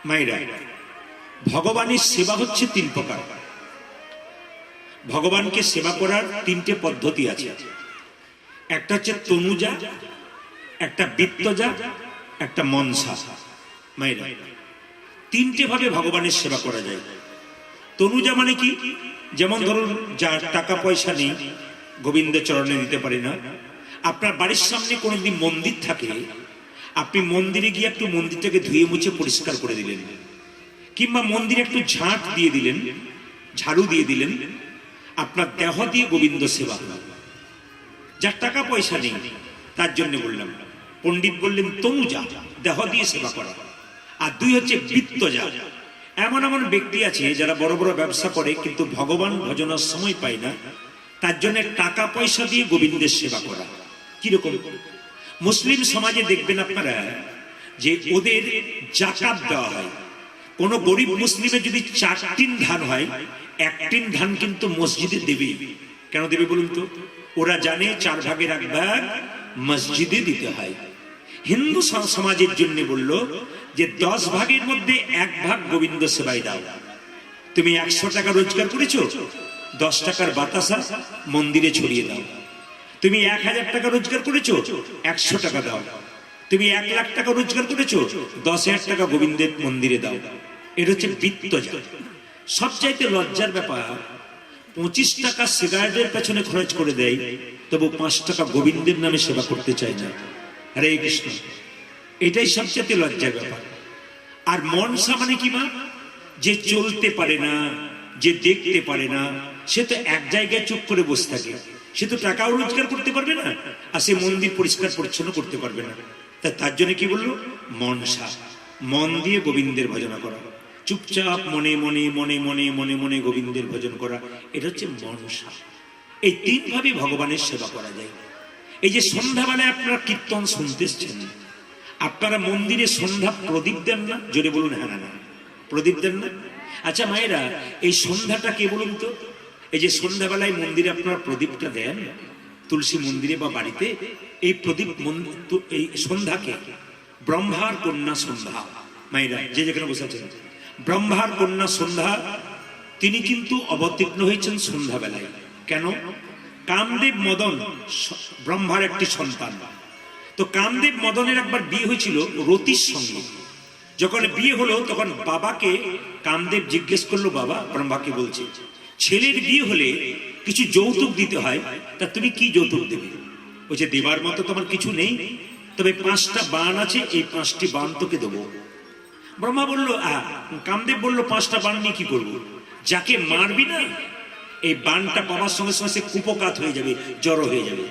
মায়েরা, ভগবানের সেবা হচ্ছে তিন প্রকার। ভগবানকে সেবা করার তিনটে পদ্ধতি আছে। একটা হচ্ছে তনুজা, একটা বিত্তজা, একটা মনসা। মায়েরা, তিনটে ভাবে ভগবানের সেবা করা যায়। তনুজা মানে কি? যেমন ধরুন, যার টাকা পয়সা নেই, গোবিন্দ চরণে দিতে পারে না। আপনার বাড়ির সামনে কোনোদিন মন্দির থাকে, আপনি মন্দিরে গিয়ে একটু মন্দিরটাকে ধুয়ে মুছে পরিষ্কার করে দিলেন, কিংবা মন্দিরে একটু ঝাঁট দিয়ে দিলেন, ঝাড়ু দিয়ে দিলেন, আপনার দেহ দিয়ে গোবিন্দ সেবা হল। যার টাকা পয়সা নেই তার জন্য বললাম। পণ্ডিত বললেন তনুজা, দেহ দিয়ে সেবা করা। আর দুই হচ্ছে বিত্তজা। এমন এমন ব্যক্তি আছে যারা বড় বড় ব্যবসা করে কিন্তু ভগবান ভজনের সময় পায় না, তার জন্য টাকা পয়সা দিয়ে গোবিন্দের সেবা করা। কিরকম? মুসলিম সমাজে দেখবেন আপনারা যে ওদের জাকাত দেওয়া হয়। কোন গরিব মুসলিমের যদি 4 টিন ধান হয়, 1 টিন ধান কিন্তু মসজিদে দেবে। কেন দেবে বলুন তো? ওরা জানে 4 ভাগের 1 ভাগ মসজিদে দিতে হয়। হিন্দু সমাজের জন্য বলল যে 10 ভাগের মধ্যে 1 ভাগ গোবিন্দ সেবায় দাও। তুমি 100 টাকা রোজগার করেছো, 10 টাকার বাতাসা মন্দিরে ছড়িয়ে দাও। তুমি 1000 টাকা রোজগার করেছো, 100 টাকা দাও। তুমি 1 লাখ টাকা রোজগার করেছো, 10,000 টাকা গোবিন্দের মন্দিরে দাও। এটা হচ্ছে বিত্তজা। সবচাইতে লজ্জার ব্যাপার, 25 টাকা সিগারেটের পেছনে খরচ করে দেয়, তবু 5 টাকা গোবিন্দের নামে সেবা করতে চায় না। হরে কৃষ্ণ। এটাই সবচেয়ে লজ্জার ব্যাপার। আর মনসা মানে কি মা? যে চলতে পারে না, যে দেখতে পারে না, সে তো এক জায়গায় চুপ করে বসে থাকে। সে তো টাকাও রোজগার করতে পারবে না, আর সে মন্দির পরিষ্কার পরিচ্ছন্ন করতে পারবে না। তার জন্য কি বললো? মনসা। মন দিয়ে গোবিন্দের ভজন করা, চুপচাপ মনে মনে মনে মনে মনে মনে গোবিন্দের ভজন করা, এটা হচ্ছে মনসা। এই 3 ভাবে ভগবানের সেবা করা যায়। এই যে সন্ধ্যাবেলায় আপনারা কীর্তন শুনতেছেন, আপনারা মন্দিরে সন্ধ্যা প্রদীপ দেন না? জোরে বলুন হ্যাঁ না। প্রদীপ দেন না? আচ্ছা মায়েরা, এই সন্ধ্যাটা কে বলুন তো? এই যে সন্ধ্যাবেলায় মন্দিরে আপনারা প্রদীপটা দেন, তুলসী মন্দিরে বা বাড়িতে, এই প্রদীপ এই সন্ধ্যাকে ব্রহ্মার কন্যা সন্ধ্যা। মায়েরা যে যেখানে বসে আছেন, ব্রহ্মার কন্যা সন্ধ্যা তিনি কিন্তু অবতীর্ণ হয়েছেন সন্ধ্যাবেলায়। কেন? কামদেব মদন ব্রহ্মার একটি সন্তান। তো কামদেব মদনের একবার বিয়ে হয়েছিল রতির সঙ্গে। যখন বিয়ে হলো তখন বাবাকে কামদেব জিজ্ঞেস করলো, বাবা, ব্রহ্মাকে বলছে, ছেলের বিয়ে হলে কিছু যৌতুক দিতে হয়, তা তুমি কি যৌতুক দেবে? বলছে, দেবার মতো তোমার কিছু নেই, তবে 5টা বাণ আছে, এই 5টি বাণ তোকে দেবো। ব্রহ্মা বলল, কামদেব বলল, 5টা বাণ নিয়ে কি করবো? যাকে মারবি না, এই বাণটা পাওয়ার সঙ্গে সঙ্গে সে কুপকাত হয়ে যাবে, জড়ো হয়ে যাবে।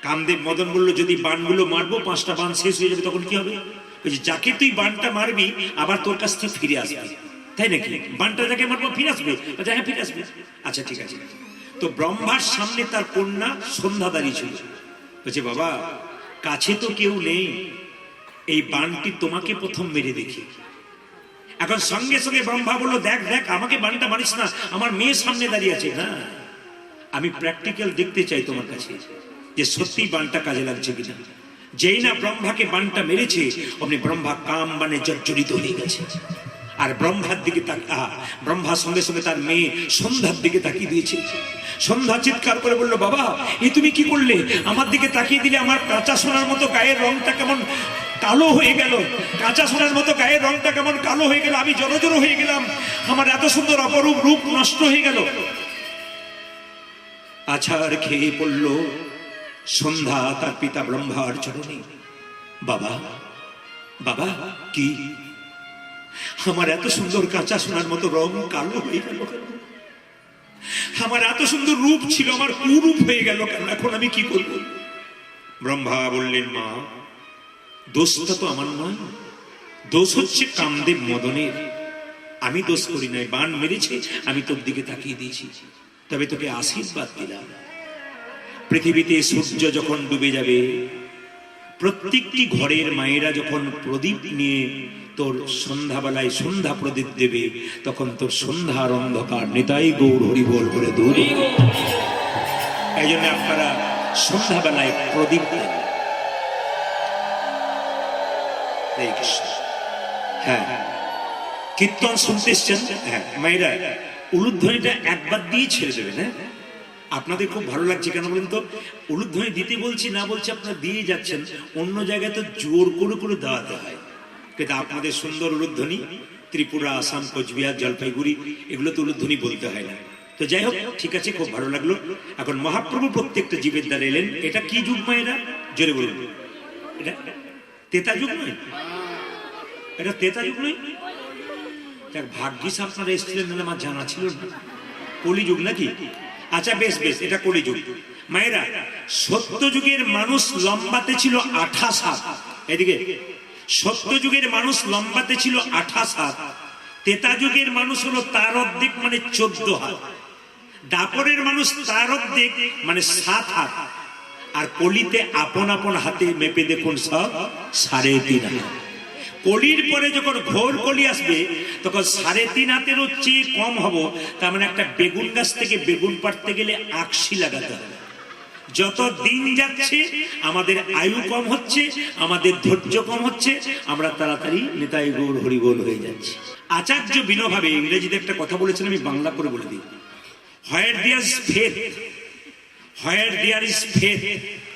কামদেব মদন বলল, যদি বাণগুলো মারবো, 5টা বাণ শেষ হয়ে যাবে, তখন কি হবে? বলছে, যাকে তুই বাণটা মারবি আবার তোর কাছ থেকে ফিরে আসবে, তাই নাকি? বাণটা যাকে মারবো ফিরে আসবে? হ্যাঁ, ফিরে আসবে। আচ্ছা ঠিক আছে। তো ব্রহ্মার সামনে তার কন্যা সন্ধ্যা দাঁড়িয়ে ছিল। বলছে, বাবা, কাছে তো কেউ নেই, এই বাণটি তোমাকে প্রথম মেরে দেখি। এখন সঙ্গে সঙ্গে ব্রহ্মা বললো, দেখ দেখ, আমাকে বাণটা মারিস না, আমার মেয়ে সামনে দাঁড়িয়ে আছে। না, আমি প্র্যাকটিক্যাল দেখতে চাই তোমার কাছে যে সত্যি বাণটা কাজে লাগছে কিনা। যেই না ব্রহ্মাকে বাণটা মেরেছে, অমনি ব্রহ্মা কাম বাণে জর্জরিত হয়ে গেছে। আর ব্রহ্মার দিকে ব্রহ্মা সঙ্গে সঙ্গে তার মেয়ে সন্ধ্যার দিকে তাকিয়ে দিয়েছে। সন্ধ্যা চিৎকার করে বললো, বাবা, এ তুমি কি করলে? আমার দিকে তাকিয়ে দিলে আমার কাঁচা সোনার মতো গায়ের রংটা কেমন কালো হয়ে গেল। কাঁচা সোনার মতো গায়ের রংটা কেমন কালো হয়ে গেল, আমি জড়ো হয়ে গেলাম, আমার এত সুন্দর অপরূপ রূপ নষ্ট হয়ে গেল। আছাড় খেয়ে পড়ল সন্ধ্যা তার পিতা ব্রহ্মার চরণে। বাবা, বাবা, কি আমার এত সুন্দর কাঁচা সোনার মতো রং কালো হয়ে গেল? আমার এত সুন্দর রূপ ছিল, আমার কুরূপ হয়ে গেল কেন? এখন আমি কি করব? ব্রহ্মা বললেন, মা, দোষটা তো আমার নয়, দোষ হচ্ছে কামদেব মদনের। আমি দোষ করি নাই, বাণ মেরেছে, আমি তোর দিকে তাকিয়ে দিয়েছি, তবে তোকে আশীর্বাদ দিলাম। পৃথিবীতে সূর্য যখন ডুবে যাবে, প্রত্যেকটি ঘরের মায়েরা যখন প্রদীপ নিয়ে তোর সন্ধ্যাবেলায় সন্ধ্যা প্রদীপ দেবে, তখন তোর সন্ধ্যার অন্ধকার নিতাই গৌর হরি বল করে দূর। এই জন্য আপনারা সন্ধ্যাবেলায় প্রদীপ দেন। হরে কৃষ্ণ। হ্যাঁ, কীর্তন শুনতে এসছেন। হ্যাঁ মায়েরা, উলুধ্বনিটা একবার দিয়ে ছেড়ে দেবেন। হ্যাঁ, আপনাদের খুব ভালো লাগছে কেন বলেন তো? উলুধ্বনি দিতে বলছি না বলছি, আপনারা দিয়ে যাচ্ছেন। অন্য জায়গায় তো জোর করে করে দেওয়াতে হয়, কিন্তু আপনাদের সুন্দর উলুধ্বনি, ত্রিপুরা, আসাম, কোচবিহার, জলপাইগুড়ি, এগুলো তো উলুধ্বনি বলতে হয় না। তো যাই হোক, ঠিক আছে, খুব ভালো লাগলো। এখন মহাপ্রভু প্রত্যেকটা জীবের দ্বারা এলেন। এটা কি যুগ মায়েরা? জোরে বলুন। এটা তেতা যুগ নয়? এটা তেতা যুগ নয়? দেখ, ভাগ্যিস আপনারা এসেছিলেন, না আমার জানা ছিল না। কলিযুগ নাকি? আচ্ছা বেশ বেশ, এটা কলিযুগ। মায়েরা, সত্য যুগের মানুষ লম্বাতে ছিল 28 হাত। এদিকে সত্য যুগের মানুষ লম্বাতে ছিল 28 হাত। তেতা যুগের মানুষ হলো তার অর্ধেক, মানে 14 হাত। দাপরের মানুষ তার অর্ধেক, মানে 7 হাত। আর কলিতে আপন আপন হাতে মেপে দেখুন সব 3.5 হাত। কলির পরে যখন ঘোর কলি আসবে, তখন 3.5 হাতেরও চেয়ে কম হব। তার মানে একটা বেগুন গাছ থেকে বেগুন পাড়তে গেলে আকশি লাগাতে হবে। যত দিন যাচ্ছে আমাদের আয়ু কম হচ্ছে, আমাদের ধৈর্য কম হচ্ছে, আমরা তাড়াতাড়ি নিতাই গৌর হরিবোল হয়ে যাচ্ছি। আচার্য বিনোভাবে ইংরেজিতে একটা কথা বলেছেন, আমি বাংলা করে বলে দিই। Where there is faith, where there is faith,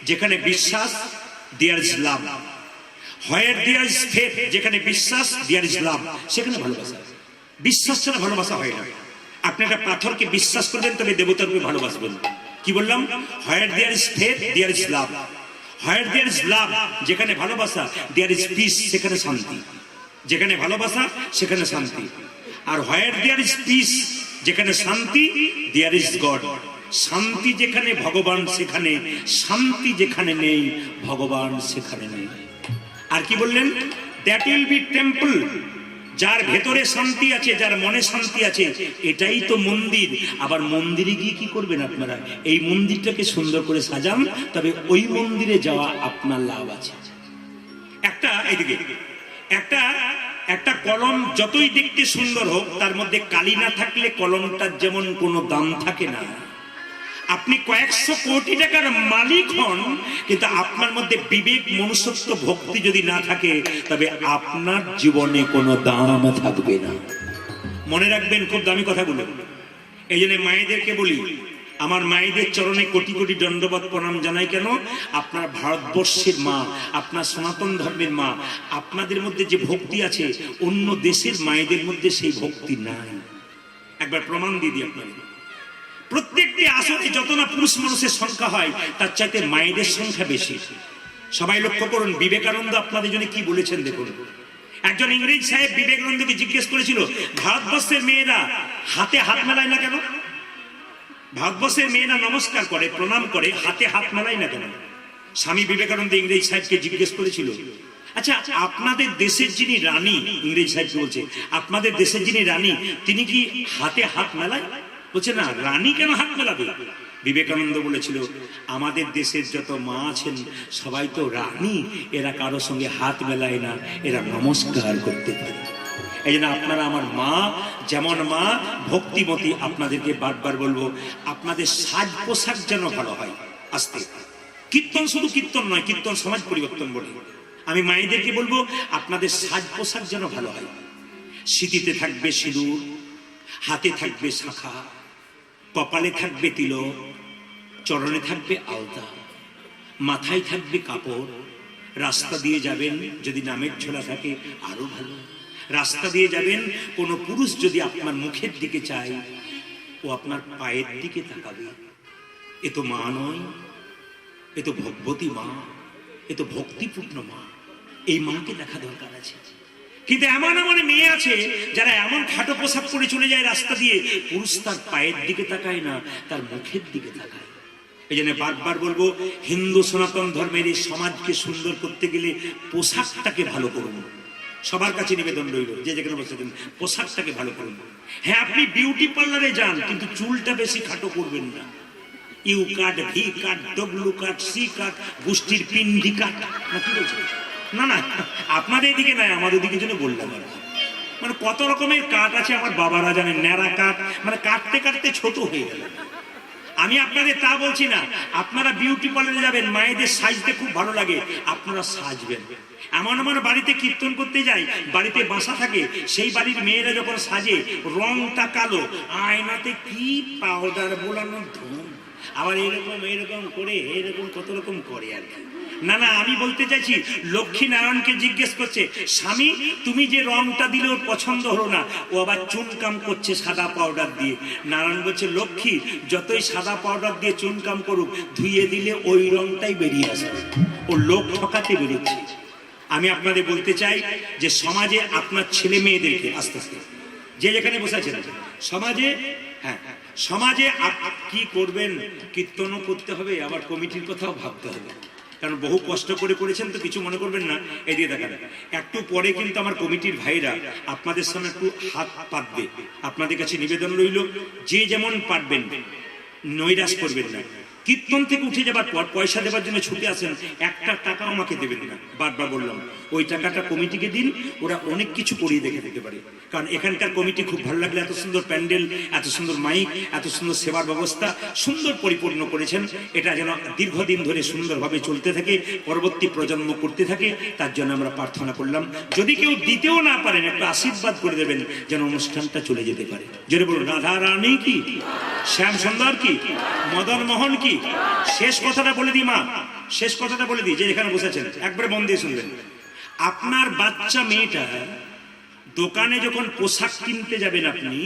যেখানে বিশ্বাস there is love. Where there is faith, যেখানে বিশ্বাস দেয়ার ইজ লাভ, সেখানে ভালোবাসা। বিশ্বাস ছাড়া ভালোবাসা হয় না। আপনি একটা পাথরকে বিশ্বাস করবেন, তবে দেবতারকে ভালোবাসবেন। কি বললাম? Where there is faith there is love. Where there is love, যেখানে ভালোবাসা, দেয়ার ইজ পিস, সেখানে শান্তি। যেখানে ভালোবাসা সেখানে শান্তি। আর হোয়ার দেয়ার ইজ পিস, যেখানে শান্তি, দেয়ার ইজ গড। শান্তি যেখানে ভগবান সেখানে, শান্তি যেখানে নেই ভগবান সেখানে নেই। আর কি বললেন? That will be temple. যার ভেতরে শান্তি আছে, যার মনে শান্তি আছে, এটাই তো মন্দির। আবার মন্দিরে গিয়ে কি করবেন আপনারা? এই মন্দিরটাকে সুন্দর করে সাজান, তবে ওই মন্দিরে যাওয়া আপনার লাভ আছে। একটা এদিকে একটা কলম যতই দেখতে সুন্দর হোক, তার মধ্যে কালি না থাকলে কলমটার যেমন কোনো দাম থাকে না। আপনি কয়েকশো কোটি টাকার মালিক হন, কিন্তু আপনার মধ্যে বিবেক, মনুষ্যত্ব, ভক্তি যদি না থাকে, তবে আপনার জীবনে কোনো দাম থাকবে না। মনে রাখবেন খুব দামি কথাগুলো। এই জন্য মায়েদেরকে বলি, আমার মায়েদের চরণে কোটি কোটি দণ্ডবত প্রণাম জানাই। কেন? আপনার ভারতবর্ষের মা, আপনার সনাতন ধর্মের মা, আপনাদের মধ্যে যে ভক্তি আছে, অন্য দেশের মায়েদের মধ্যে সেই ভক্তি নাই। একবার প্রমাণ দিয়ে দিই আপনাদের। প্রত্যেকটি আসরে যত না পুরুষ মানুষের সংখ্যা হয়, তার চাইতে মায়েদের সংখ্যা বেশি। সবাই লক্ষ্য করুন, বিবেকানন্দ আপনাদের জন্য কি বলেছেন দেখুন। একজন ইংরেজ সাহেব বিবেকানন্দকে জিজ্ঞেস করেছিল, ভারতবর্ষের মেয়েরা হাতে হাত মেলায় না কেন? ভারতবর্ষের মেয়েরা নমস্কার করে, প্রণাম করে, হাতে হাত মেলায় না কেন? স্বামী বিবেকানন্দ ইংরেজ সাহেবকে জিজ্ঞেস করেছিল, আচ্ছা আপনাদের দেশের যিনি রানী, ইংরেজ সাহেবকে বলছে, আপনাদের দেশের যিনি রানী, তিনি কি হাতে হাত মেলায়? বলছে না, রানী কেন হাত মেলাবে? বিবেকানন্দ বলেছিল, আমাদের দেশের যত মা আছেন সবাই তো রানী, এরা কারো সঙ্গে হাত মেলায় না, এরা নমস্কার করতে পারে। এই জন্য আপনারা আমার মা, যেমন মা ভক্তিমতী। আপনাদেরকে বারবার বলবো, আপনাদের সাজ পোশাক যেন ভালো হয়। আস্তে কীর্তন শুধু কীর্তন নয়, কীর্তন সমাজ পরিবর্তন বলে। আমি মায়েদেরকে বলবো, আপনাদের সাজ পোশাক যেন ভালো হয়। সিঁথিতে থাকবে সিঁদুর, হাতে থাকবে শাখা, কপালে থাকবে তিলক, চরণে থাকবে আলতা, মাথায় থাকবে কাপড়। রাস্তা দিয়ে যাবেন, যদি নামের ঝোলা থাকে আরো ভালো। রাস্তা দিয়ে যাবেন, কোন পুরুষ যদি আপনার মুখের দিকে চায়, ও আপনার পায়ের দিকে তাকাবে। এ তো মা নয়, এ তো ভগবতী মা, এ তো ভক্তিপূর্ণ মা। এই মাকে দেখা দরকার আছে। কিন্তু এমন এমন মেয়ে আছে যারা এমন খাটো পোশাক পরে চলে যায় রাস্তা দিয়ে, পুরুষ তার পায়ের দিকে তাকায় না, তার মুখের দিকে তাকায়। এই জন্য বারবার বলবো, হিন্দু সনাতন ধর্মের এই সমাজকে সুন্দর করতে গেলে পোশাকটাকে ভালো করুন। সবার কাছে নিবেদন রইল, যে যেখানে বসেছেন, পোশাকটাকে ভালো করুন। হ্যাঁ, আপনি বিউটি পার্লারে যান, কিন্তু চুলটা বেশি খাটো করবেন না। U cut, V cut, W cut, C cut, গোষ্ঠীর পিন্ডি কাট, না কি বলছেন? না না, আপনাদের দিকে নয়, আমাদের দিকে জন্য বললাম। মানে কত রকমের কাট আছে আমার বাবারা জানেন। ন্যাড়া কাট, মানে কাটতে কাটতে ছোট হয়ে গেল। আমি আপনাদের তা বলছি না, আপনারা বিউটি পার্লারে যাবেন, মায়েদের সাজতে খুব ভালো লাগে, আপনারা সাজবেন। এমন আমার বাড়িতে কীর্তন করতে যাই, বাড়িতে বাসা থাকে, সেই বাড়ির মেয়েরা যখন সাজে রংটা কালো, আয়নাতে কি পাউডার বোলানো ধুম, আবার এরকম এরকম করে এরকম কত রকম করে আর কি। না না, আমি বলতে চাইছি, লক্ষ্মী নারায়ণকে জিজ্ঞেস করছে, স্বামী তুমি যে রংটা দিলে ওর পছন্দ হলো না, ও আবার চুনকাম করছে সাদা পাউডার দিয়ে। নারায়ণ বলছে, লক্ষ্মী যতই সাদা পাউডার দিয়ে চুনকাম করুক, ধুয়ে দিলে ওই রংটাই বেরিয়ে আসবে, ও লোক ঠকাতে বেরোচ্ছে। আমি আপনাদের বলতে চাই যে সমাজে আপনার ছেলে মেয়েদেরকে আস্তে আস্তে যে যেখানে বসে আছেন সমাজে, হ্যাঁ সমাজে কি করবেন, কীর্তনও করতে হবে, আবার কমিটির কথাও ভাবতে হবে, কারণ বহু কষ্ট করে করেছেন তো, কিছু মনে করবেন না। এই দিয়ে দেখান, একটু পরে কিন্তু আমার কমিটির ভাইরা আপনাদের সামনে একটু হাত পাতবে, আপনাদের কাছে নিবেদন রইল, যে যেমন পারবেন নৈরাশ করবেন না। কীর্তন থেকে উঠে যাবার পর পয়সা দেওয়ার জন্য ছুটে আসেন, একটা টাকা আমাকে দেবেন না, বারবার বললাম, ওই টাকাটা কমিটিকে দিন, ওরা অনেক কিছু করিয়ে দেখে দিতে পারে। কারণ এখানকার কমিটি খুব ভালো লাগলে, এত সুন্দর প্যান্ডেল, এত সুন্দর মাইক, এত সুন্দর সেবার ব্যবস্থা সুন্দর পরিপূর্ণ করেছেন, এটা যেন দীর্ঘদিন ধরে সুন্দরভাবে চলতে থাকে, পরবর্তী প্রজন্ম করতে থাকে, তার জন্য আমরা প্রার্থনা করলাম। যদি কেউ দিতেও না পারেন, একটা আশীর্বাদ করে দেবেন যেন অনুষ্ঠানটা চলে যেতে পারে। জোরে বলুন, রাধা রানী কি, শ্যাম সুন্দর কি, মদন মোহন কি। শেষ কথাটা বলে দিই মা, শেষ কথাটা বলে দিই, যে এখানে বসেছেন একবারে মন দিয়ে শুনবেন। আপনার বাচ্চা মেয়েটা দোকানে যখন পোশাক কিনতে যাবেন, আপনি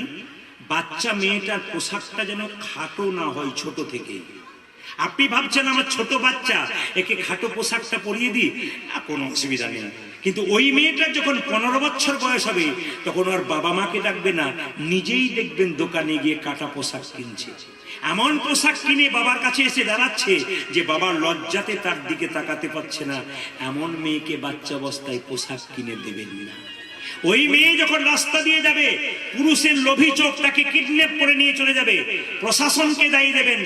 বাচ্চা মেয়েটার পোশাকটা যেন খাটো না হয় ছোট থেকে। আপনি ভাবছেন আমার ছোট বাচ্চা, একে খাটো পোশাকটা পরিয়ে দিই, কোনো অসুবিধা নেই, কিন্তু ওই মেয়েটার যখন 15 বছর বয়স হবে, তখন ওর বাবা মাকে ডাকবে না, নিজেই দেখবেন দোকানে গিয়ে কাটা পোশাক কিনছে। এমন পোশাক কিনে বাবার কাছে এসে দাঁড়াচ্ছে যে বাবার লজ্জাতে তার দিকে তাকাতে পারছে না। এমন মেয়েকে বাচ্চা অবস্থায় পোশাক কিনে দেবেন না। ওই মেয়ে যখন রাস্তা দিয়ে যাবে, পুরুষের লোভী চোখ তাকে কিডন্যাপ করে নিয়ে চলে যাবে, প্রশাসনকে দায়ী দেবেন,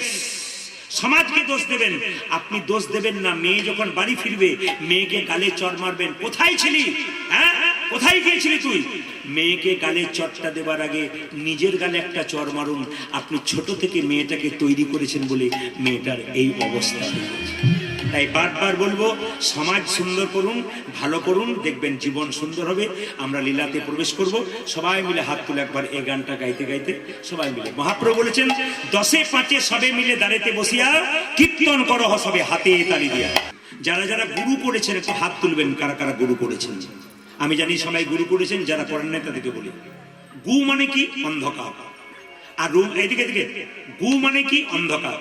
সমাজকে দোষ দেবেন, আপনি দোষ দেবেন না। মেয়ে যখন বাড়ি ফিরবে, মেয়েকে গালে চড় মারবেন, কোথায় ছিলি, হ্যাঁ কোথায় গিয়েছিলি তুই। মেয়েকে গালে চড়টা দেবার আগে নিজের গালে একটা চড় মারুন। আপনি ছোট থেকে মেয়েটাকে তৈরি করেছেন বলে মেয়েটার এই অবস্থা। তাই বারবার বলবো, সমাজ সুন্দর করুন, ভালো করুন, দেখবেন জীবন সুন্দর হবে। আমরা লীলাতে প্রবেশ করব, সবাই মিলে হাত তুলে একবার এই গানটা গাইতে গাইতে সবাই মিলে। মহাপ্রভু বলেছেন, 10 5 সবে মিলে দাঁড়াতে বসিয়া কীর্তন করো সবে হাতে তালি দিয়া। যারা যারা গুরু করেছেন একটু হাত তুলবেন, কারা কারা গুরু করেছেন। আমি জানি সবাই গুরু করেছেন, যারা করেন না তাদেরকে বলি, গু মানে কি, অন্ধকার, আর রু, এদিকে দিকে, গু মানে কি অন্ধকার,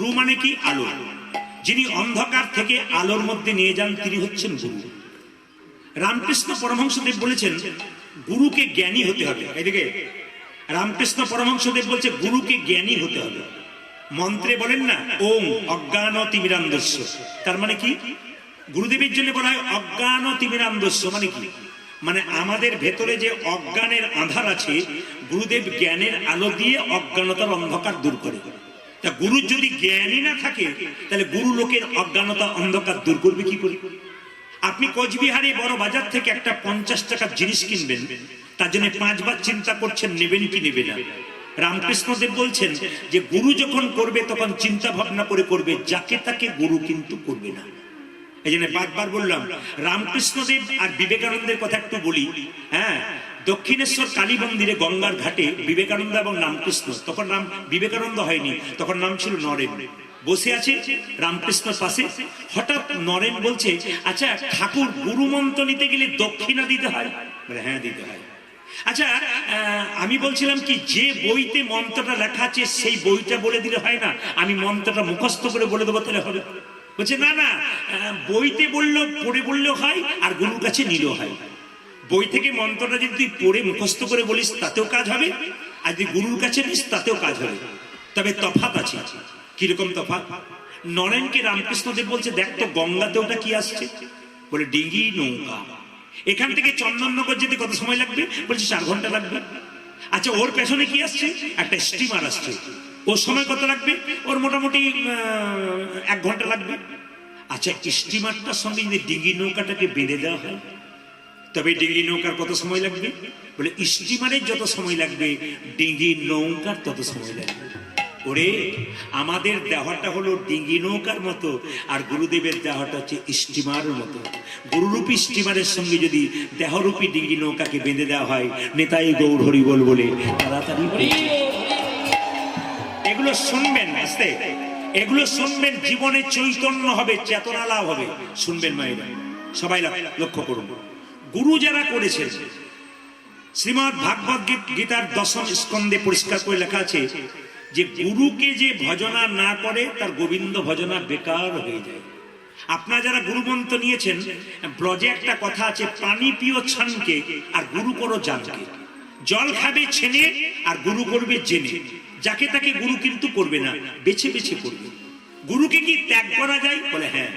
রু মানে কি আলো। যিনি অন্ধকার থেকে আলোর মধ্যে নিয়ে যান তিনি হচ্ছেন গুরু। রামকৃষ্ণ পরমহংসদেব বলেছেন গুরুকে জ্ঞানী হতে হবে। এদিকে রামকৃষ্ণ পরমহংসদেব বলছে গুরুকে জ্ঞানী হতে হবে। মন্ত্রে বলেন না, ওম অজ্ঞান তিমিরান্ধস্য, তার মানে কি, গুরুদেবের জন্য বলা হয় অজ্ঞান তিমিরান্ধস্য মানে কি, মানে আমাদের ভেতরে যে অজ্ঞানের আধার আছে, গুরুদেব জ্ঞানের আলো দিয়ে অজ্ঞানতার অন্ধকার দূর করে। তা গুরু যদি জ্ঞানী না থাকে, তাহলে গুরু লোকের অজ্ঞানতা অন্ধকার দূর করবে কি করে। আপনি কোচবিহারে বড় বাজার থেকে একটা 50 টাকার জিনিস কিনবেন, তার জন্য 5 বার চিন্তা করছেন নেবেন কি নেবে না। রামকৃষ্ণদেব বলছেন যে গুরু যখন করবে তখন চিন্তা ভাবনা করে করবে, যাকে তাকে গুরু কিন্তু করবে না। এই জন্য বারবার বললাম, রামকৃষ্ণদেব আর বিবেকানন্দের কথা একটু বলি। হ্যাঁ, দক্ষিণেশ্বর কালী মন্দিরে গঙ্গার ঘাটে বিবেকানন্দ এবং রামকৃষ্ণ, তখন নাম বিবেকানন্দ হয়নি, তখন নাম ছিল নরেন, বসে আছে রামকৃষ্ণর পাশে। হঠাৎ নরেন বলছে, আচ্ছা ঠাকুর গুরু মন্ত্র নিতে গেলে দক্ষিণা দিতে হয়? বলে হ্যাঁ দিতে হয়। আচ্ছা আমি বলছিলাম কি, যে বইতে মন্ত্রটা লেখা আছে সেই বইটা বলে দিলে হয় না? আমি মন্ত্রটা মুখস্থ করে বলে দেবো তাহলে হবে? বলছে না না, বইতে বললেও পড়ে বললেও হয়, আর গুরুর কাছে নিলেও হয়। বই থেকে মন্ত্রটা যদি তুই পড়ে মুখস্থ করে বলিস তাতেও কাজ হবে, আর যদি গুরুর কাছে নিস তাতেও কাজ হবে। তবে তফাৎ আছে। কিরকম তফাৎ? নরেনকে রামকৃষ্ণদেব বলছে, দেখ তো গঙ্গাতে ওটা কি আসছে? বলে ডিঙ্গি নৌকা। এখান থেকে চন্দননগর যেতে কত সময় লাগবে? বলছে 4 ঘন্টা লাগবে। আচ্ছা ওর পেছনে কি আসছে? একটা স্টিমার আসছে, ওর সময় কত লাগবে? ওর মোটামুটি 1 ঘন্টা লাগবে। আচ্ছা স্টিমারটার সঙ্গে যদি ডিঙ্গি নৌকাটাকে বেঁধে দেওয়া হয়, তবে ডিঙ্গি নৌকার কত সময় লাগবে? বলে স্টিমারের যত সময় লাগবে ডিঙ্গি নৌকার তত সময় লাগবে। ওরে আমাদের দেহটা হলো ডিঙ্গি নৌকার মতো, আর গুরুদেবের দেহটা হচ্ছে স্টিমারের মতো। গুরুরূপী স্টিমারের সঙ্গে যদি দেহরূপী ডিঙ্গি নৌকাকে বেঁধে দেওয়া হয়, নেতাই গৌর হরি বল বলে তাড়াতাড়ি। এগুলো শুনবেন আস্তে, এগুলো শুনবেন, জীবনে চৈতন্য হবে, চেতনা লাভ হবে। শুনবেন মায়েরা, সবাই লক্ষ্য করুন। গুরু যারা করেছেন, শ্রীমদ্ ভাগবত গীতার 10ম স্কন্ধে পরিষ্কার করে লেখা আছে যে গুরুকে যে ভজনা না করে তার গোবিন্দ ভজনা বেকার হয়ে যায়। আপনারা যারা গুরু মন্ত্র নিয়েছেন, ব্রজে একটা কথা আছে, পানি পিও ছানকে আর গুরু করো জানকে। জল খাবে ছেনে আর গুরু করবে জেনে। যাকে তাকে গুরু কিন্তু করবে না, বেছে বেছে করবে। গুরুকে কি ত্যাগ করা যায়? বলে হ্যাঁ।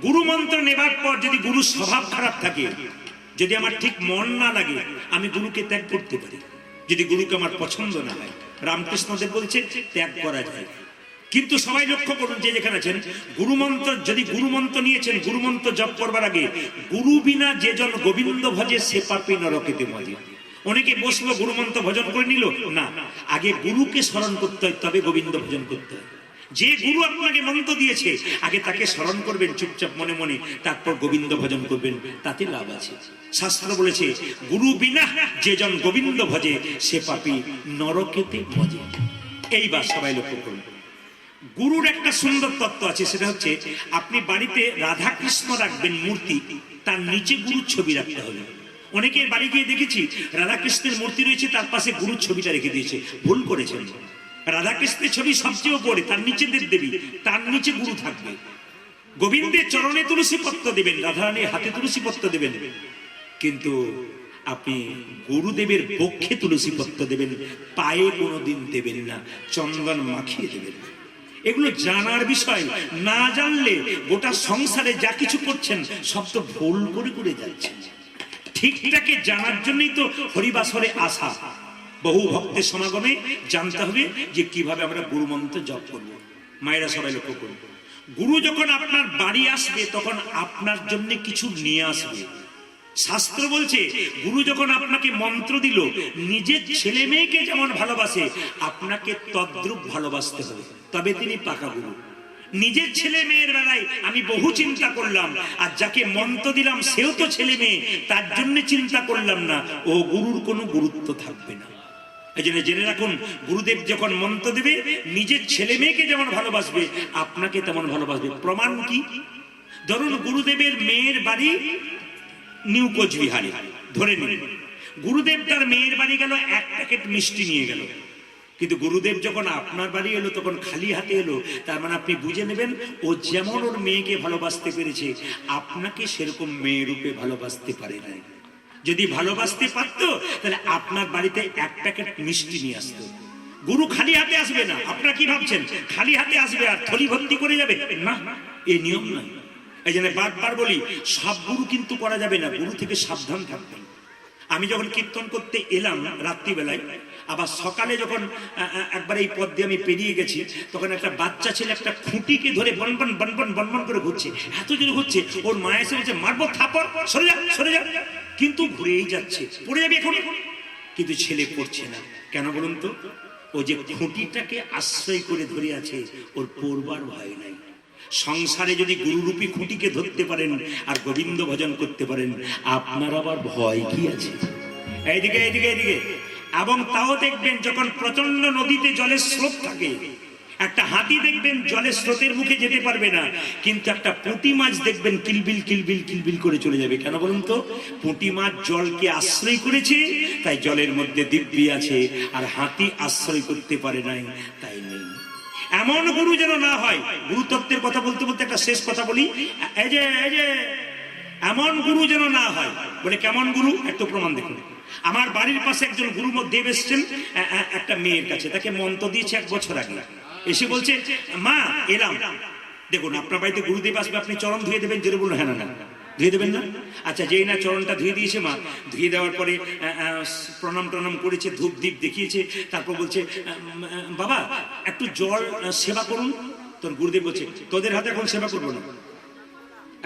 গুরু মন্ত্র নেবার পর যদি গুরুর স্বভাব খারাপ থাকে, যদি আমার ঠিক মন না লাগে, আমি গুরুকে ত্যাগ করতে পারি। যদি গুরুকে আমার পছন্দ না হয়, রামকৃষ্ণদেব বলছে ত্যাগ করা যায়। কিন্তু সবাই লক্ষ্য করুন, যে যেখানে আছেন, গুরুমন্ত্র যদি গুরুমন্ত্র নিয়েছেন, গুরুমন্ত্র জপ করবার আগে গুরু বিনা যে জন গোবিন্দ ভজে সে পাপী নরকেতে মজে। অনেকে বসলো গুরুমন্ত্র ভজন করে নিল না, আগে গুরুকে স্মরণ করতে হয়, তবে গোবিন্দ ভজন করতে হয়। যে গুরু আপনাকে মন্ত্র দিয়েছে আগে তাকে স্মরণ করবেন চুপচাপ মনে মনে, তারপর গোবিন্দ ভজন করবেন, তাতে লাভ আছে। শাস্ত্র বলেছে গুরু বিনা যে জন গোবিন্দ ভজে সে পাপী নরকেতে মজে। এইবার সবাই লক্ষ্য করুন, গুরুর একটা সুন্দর তত্ত্ব আছে, সেটা হচ্ছে আপনি বাড়িতে রাধা কৃষ্ণ রাখবেন মূর্তি, তার নিচে গুরুর ছবি রাখতে হবে। অনেকের বাড়ি গিয়ে দেখেছি রাধাকৃষ্ণের মূর্তি রয়েছে, তার পাশে গুরুর ছবিটা রেখে দিয়েছে। ভুল করেছেন। রাধাকৃষ্ণের ছবি সবচেয়ে উপরে, তার নিচে দেবদেবী, তার নিচে গুরু থাকবে। গোবিন্দের চরণে তুলসী পত্র দেবেন, রাধারানীর হাতে তুলসী পত্র দেবেন, কিন্তু আপনি গুরুদেবের পক্ষে তুলসী পত্র দেবেন, পায়ে কোনোদিন দেবেন না, চন্দন মাখিয়ে দেবেন। এগুলো জানার বিষয়। না জানলে গোটা সংসারে যা কিছু করছেন সব তো ভুল করে করে যাচ্ছেন। ঠিকটাকে জানার জন্যই তো হরিবাসরে আসা। বহু ভক্তের সমাগমে জানতে হবে যে কিভাবে আমরা গুরু মন্ত্র জপ করব। মায়েরা সবাই লক্ষ্য করব, গুরু যখন আপনার বাড়ি আসবে তখন আপনার জন্য কিছু নিয়ে আসবে। শাস্ত্র বলছে গুরু যখন আপনাকে মন্ত্র দিল, নিজের ছেলে মেয়েকে যেমন ভালোবাসে আপনাকে তদ্রূপ ভালোবাসতে হবে, তবে তিনি পাকা গুরু। নিজের ছেলে মেয়ের বেলায় আমি বহু চিন্তা করলাম, আর যাকে মন্ত্র দিলাম সেও তো ছেলে মেয়ে, তার জন্য চিন্তা করলাম না, ও গুরুর কোনো গুরুত্ব থাকবে না। এই জন্য জেনে রাখুন, গুরুদেব যখন মন্ত্র দেবে নিজের ছেলে মেয়েকে যেমন ভালোবাসবে আপনাকে তেমন ভালোবাসবে। প্রমাণ কি? ধরুন গুরুদেবের মেয়ের বাড়ি নিউ কোচবিহারে, ধরে নিন গুরুদেব তার মেয়ের বাড়ি গেল, 1 প্যাকেট মিষ্টি নিয়ে গেল, কিন্তু গুরুদেব যখন আপনার বাড়ি এলো তখন খালি হাতে এলো। তার মানে আপনি বুঝে নেবেন ও যেমন ওর মেয়েকে ভালোবাসতে পেরেছে আপনাকে সেরকম মেয়ে রূপে ভালোবাসতে পারে না। যদি ভালোবাসতে পারতো তাহলে আপনার বাড়িতে 1 প্যাকেট মিষ্টি নিয়ে আসতো। গুরু খালি হাতে আসবে না। আপনারা কি ভাবছেন খালি হাতে আসবে আর থলি ভর্তি করে যাবে? না, এই নিয়ম নয়। এই জন্য বারবার বলি, সব গুরু কিন্তু করা যাবে না, গুরু থেকে সাবধান থাকবেন। আমি যখন কীর্তন করতে এলাম রাত্রিবেলায়, আবার সকালে যখন একবার এই পথ দিয়ে আমি পেরিয়ে গেছি, তখন একটা বাচ্চা ছেলে একটা খুঁটিকে ধরে বনবন বনবন বনবন করে ঘুরছে, এত জোরে ঘুরছে, ওর মা এসে বলছে মারবো থাপড়, সরে যা সরে যা, কিন্তু ঘুরেই যাচ্ছে, পড়ে যাবে এখন। কিন্তু ছেলে পড়ছে না, কেন বলুন তো? ও যে খুঁটিটাকে আশ্রয় করে ধরে আছে, ওর পড়বার ভয় নাই। সংসারে যদি গুরুরূপী খুঁটিকে ধরতে পারেন আর গোবিন্দ ভজন করতে পারেন, আপনার আবার ভয় কি আছে? এইদিকে এইদিকে এইদিকে। এবং তাও দেখবেন যখন প্রচন্ড নদীতে জলের স্রোত থাকে, একটা হাতি দেখবেন জলের স্রোতের মুখে যেতে পারবে না, কিন্তু একটা পুঁটি মাছ দেখবেন কিলবিল কিলবিল কিলবিল করে চলে যাবে। কেন বলুন তো? পুঁটি মাছ জলকে আশ্রয় করেছে, তাই জলের মধ্যে দিব্যি আছে, আর হাতি আশ্রয় করতে পারে নাই, তাই নেই। এমন গুরু যেন না হয়। গুরুতত্ত্বের কথা বলতে বলতে একটা শেষ কথা বলি, এই যে এমন গুরু যেন না হয়। বলে কেমন গুরু? একটু প্রমাণ দেখুন। আমার বাড়ির পাশে একজন গুরু দেব এসছেন একটা মেয়ের কাছে, তাকে মন্ত্র দিয়েছে 1 বছর আগে। এসে বলছে মা এলাম। দেখুন আপনার বাড়িতে গুরুদেব আসবে, আপনি চরণ ধুয়ে দেবেন? জোরে বলুন হ্যাঁ না ধুয়ে দেবেন না? আচ্ছা, যেই না চরণটা ধুয়ে দিয়েছে মা, ধুয়ে দেওয়ার পরে প্রণাম টনাম করেছে, ধূপ দীপ দেখিয়েছে, তারপর বলছে বাবা একটু জল সেবা করুন। তোর গুরুদেব বলছে তোদের হাতে এখন সেবা করবো না,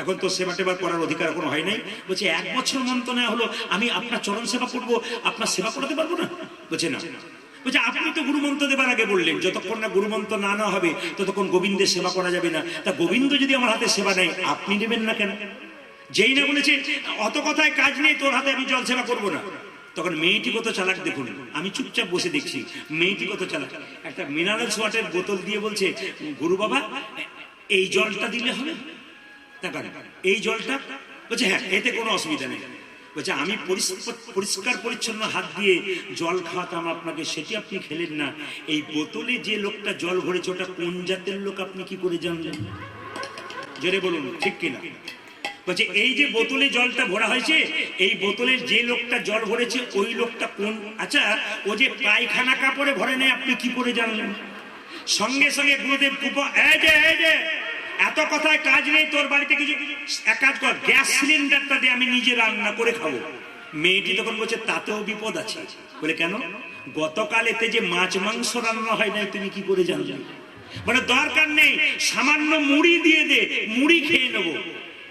এখন তো সেবা টেবা করার অধিকার এখনো হয় নাই। বলছে 1 বছর মন্ত্র নেওয়া হলো, আমি আপনার চরণ সেবা করবো, আপনার সেবা করাতে পারবো না? বলছে না। বলছে আপনি তো গুরুমন্ত্র দেবার আগে বললেন যতক্ষণ না গুরুমন্ত্র না হবে ততক্ষণ গোবিন্দের সেবা করা যাবে না। তা গোবিন্দ যদি আমার হাতে সেবা নেয় আপনি নেবেন না কেন? যেই না বলেছে অত কথায় কাজ নেই, তোর হাতে আমি জল সেবা করবো না, তখন মেয়েটি কত চালাক দেখুন। আমি চুপচাপ বসে দেখছি, মেয়েটি কত চালাক। একটা মিনারেলস ওয়াটার বোতল দিয়ে বলছে, গুরু বাবা এই জলটা দিলে হবে? এই জলটা? বলছে হ্যাঁ, এতে কোনো অসুবিধা নেই। বলছে আমি পরিষ্কার পরিচ্ছন্ন হাত দিয়ে জল খাওয়াতাম আপনাকে, সেটি আপনি খেলেন না। এই বোতলে যে লোকটা জল ভরেছে ওটা কোন জাতের লোক আপনি কি করে জানলেন? জোরে বলুন, ঠিক কিনা? বলছে এই যে বোতলে জলটা ভরা হয়েছে, এই বোতলের যে লোকটা জল ভরেছে ওই লোকটা কোন? আচ্ছা, ও যে পায়খানা কাপড়ে ভরে নেয় আপনি কি করে জানলেন? সঙ্গে সঙ্গে গুরুদেব এই যে এত কথায় কাজ নেই, তোর বাড়িতে কিছু এক কাজ কর, গ্যাস সিলিন্ডারটা দিয়ে আমি নিজে রান্না করে খাবো। মেয়েটি তখন বলছে তাতেও বিপদ আছে। বলে কেন? গতকাল এতে যে মাছ মাংস রান্না হয় না তুমি কি করে জানলে? বলে দরকার নেই, সামান্য মুড়ি দিয়ে দে, মুড়ি খেয়ে নেবো।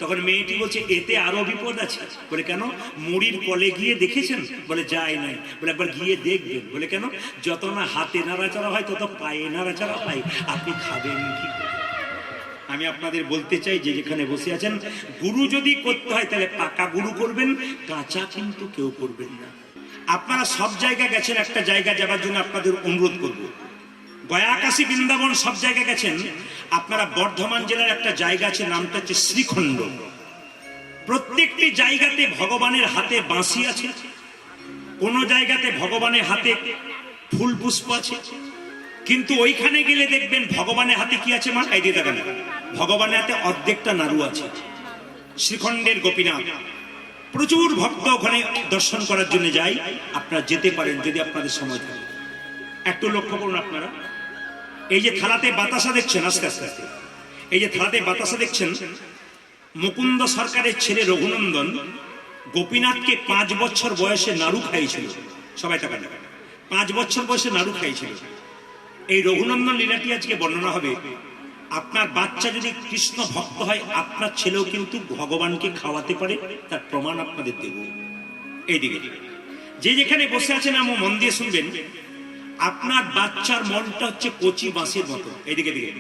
তখন মেয়েটি বলছে এতে আরো বিপদ আছে। বলে কেন? মুড়ির কলে গিয়ে দেখেছেন? বলে যায় নাই। বলে একবার গিয়ে দেখবেন। বলে কেন? যত না হাতে নাড়াচাড়া হয় তত পায়ে নাড়াচাড়া হয়, আপনি খাবেন কি? আমি আপনাদের বলতে চাই যে যেখানে বসে আছেন, গুরু যদি করতে হয় তাহলে পাকা গুরু করবেন, কাঁচা কিন্তু কেউ করবেন না। আপনারা সব জায়গা গেছেন, একটা জায়গা যাবার জন্য আপনাদের অনুরোধ করব, গয়া কাশী বৃন্দাবন সব জায়গায় গেছেন। আপনারা বর্ধমান জেলার একটা জায়গা আছে, নামটা হচ্ছে শ্রীখণ্ড। প্রত্যেকটি জায়গাতে ভগবানের হাতে বাঁশি আছে, কোন জায়গাতে ভগবানের হাতে ফুল পুষ্প আছে, কিন্তু ওইখানে গেলে দেখবেন ভগবানের হাতে কি আছে? মা এই দিয়ে দেখেন, ভগবানের হাতে অর্ধেকটা নাড়ু আছে। শ্রীখণ্ডের গোপীনাথ, প্রচুর ভক্ত ওখানে দর্শন করার জন্য যায়। আপনারা যেতে পারেন যদি আপনাদের সময় থাকে। একটু লক্ষ্য করুন আপনারা, এই যে থালাতে বাতাসা দেখছেন, আস্তে আস্তে আস্তে এই যে থালাতে বাতাসা দেখছেন, মুকুন্দ সরকারের ছেলে রঘুনন্দন গোপীনাথকে 5 বছর বয়সে নাড়ু খাইয়েছিল। সবাই টাকা 5 বছর বয়সে নাড়ু খাইয়েছিল। এই রঘুনন্দন লীলাটি আজকে বর্ণনা হবে। আপনার বাচ্চা যদি কৃষ্ণ ভক্ত হয়, আপনার ছেলেও কিন্তু ভগবানকে খাওয়াতে পারে, তার প্রমাণ আপনাদের দেব। এইদিকে যে যেখানে বসে আছেন আমার মন দিয়ে শুনবেন, আপনার বাচ্চার মনটা হচ্ছে কচি বাঁশের মতো। এইদিকে দিকে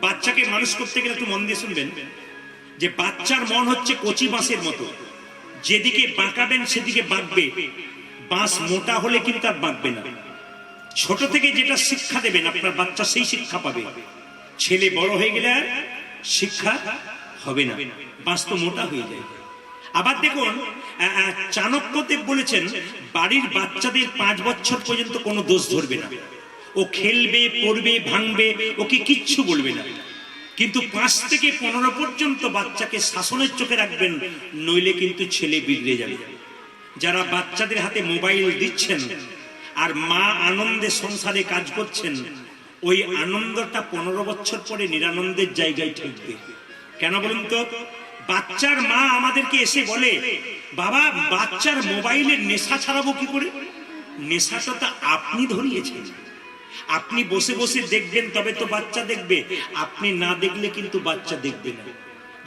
বাচ্চাকে মানুষ করতে গেলে একটু মন দিয়ে শুনবেন যে বাচ্চার মন হচ্ছে কচি বাঁশের মতো, যেদিকে বাঁকাবেন সেদিকে বাঁকবে। বাঁশ মোটা হলে কিন্তু আর বাঁকবে না। ছোট থেকে যেটা শিক্ষা দেবেন আপনার বাচ্চা সেই শিক্ষা পাবে। ছেলে বড় হয়ে গেলে আর শিক্ষা হবে না, বাঁশ তো মোটা হয়ে যায়। আবার দেখুন, চাণক্যদেব বলেছেন বাড়ির বাচ্চাদের 5 বছর পর্যন্ত কোনো দোষ ধরবে না। ও খেলবে, পড়বে, ভাঙবে, ওকে কিচ্ছু বলবে না। কিন্তু 5 থেকে 15 পর্যন্ত বাচ্চাকে শাসনের চোখে রাখবেন, নইলে কিন্তু ছেলে বিগড়ে যাবে। যারা বাচ্চাদের হাতে মোবাইল দিচ্ছেন আর মা আনন্দে সংসারে কাজ করছেন, ওই আনন্দটা 15 বছর পরে নিরানন্দের জায়গায় ঠেকবে। কেন বলুন তো? বাচ্চার মা আমাদেরকে এসে বলে, বাবা বাচ্চার মোবাইলের নেশা ছাড়াবো কি করে? নেশাটা তো আপনি ধরিয়েছেন, আপনি বসে বসে দেখবেন তবে তো বাচ্চা দেখবে, আপনি না দেখলে কিন্তু বাচ্চা দেখবে না।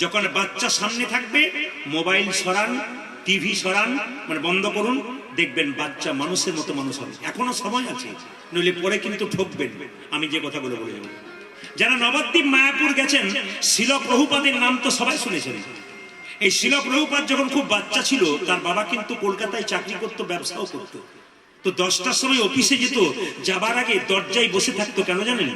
যখন বাচ্চা সামনে থাকবে মোবাইল সরান, টিভি সরান, মানে বন্ধ করুন, দেখবেন বাচ্চা মানুষের মতো মানুষ হবে। এখনো সময় আছে, নইলে পরে কিন্তু ঠকবেন। আমি যে কথাগুলো বলে যাব, যারা নবদ্বীপ মায়াপুর গেছেন, শিল প্রভুপাদের নাম তো সবাই শুনেছেন। এই শিল প্রভুপাদ যখন খুব বাচ্চা ছিল, তার বাবা কিন্তু কলকাতায় চাকরি করতো, ব্যবসাও করতো। তো 10টার সময় অফিসে যেত, যাবার আগে দরজায় বসে থাকতো। কেন জানেন?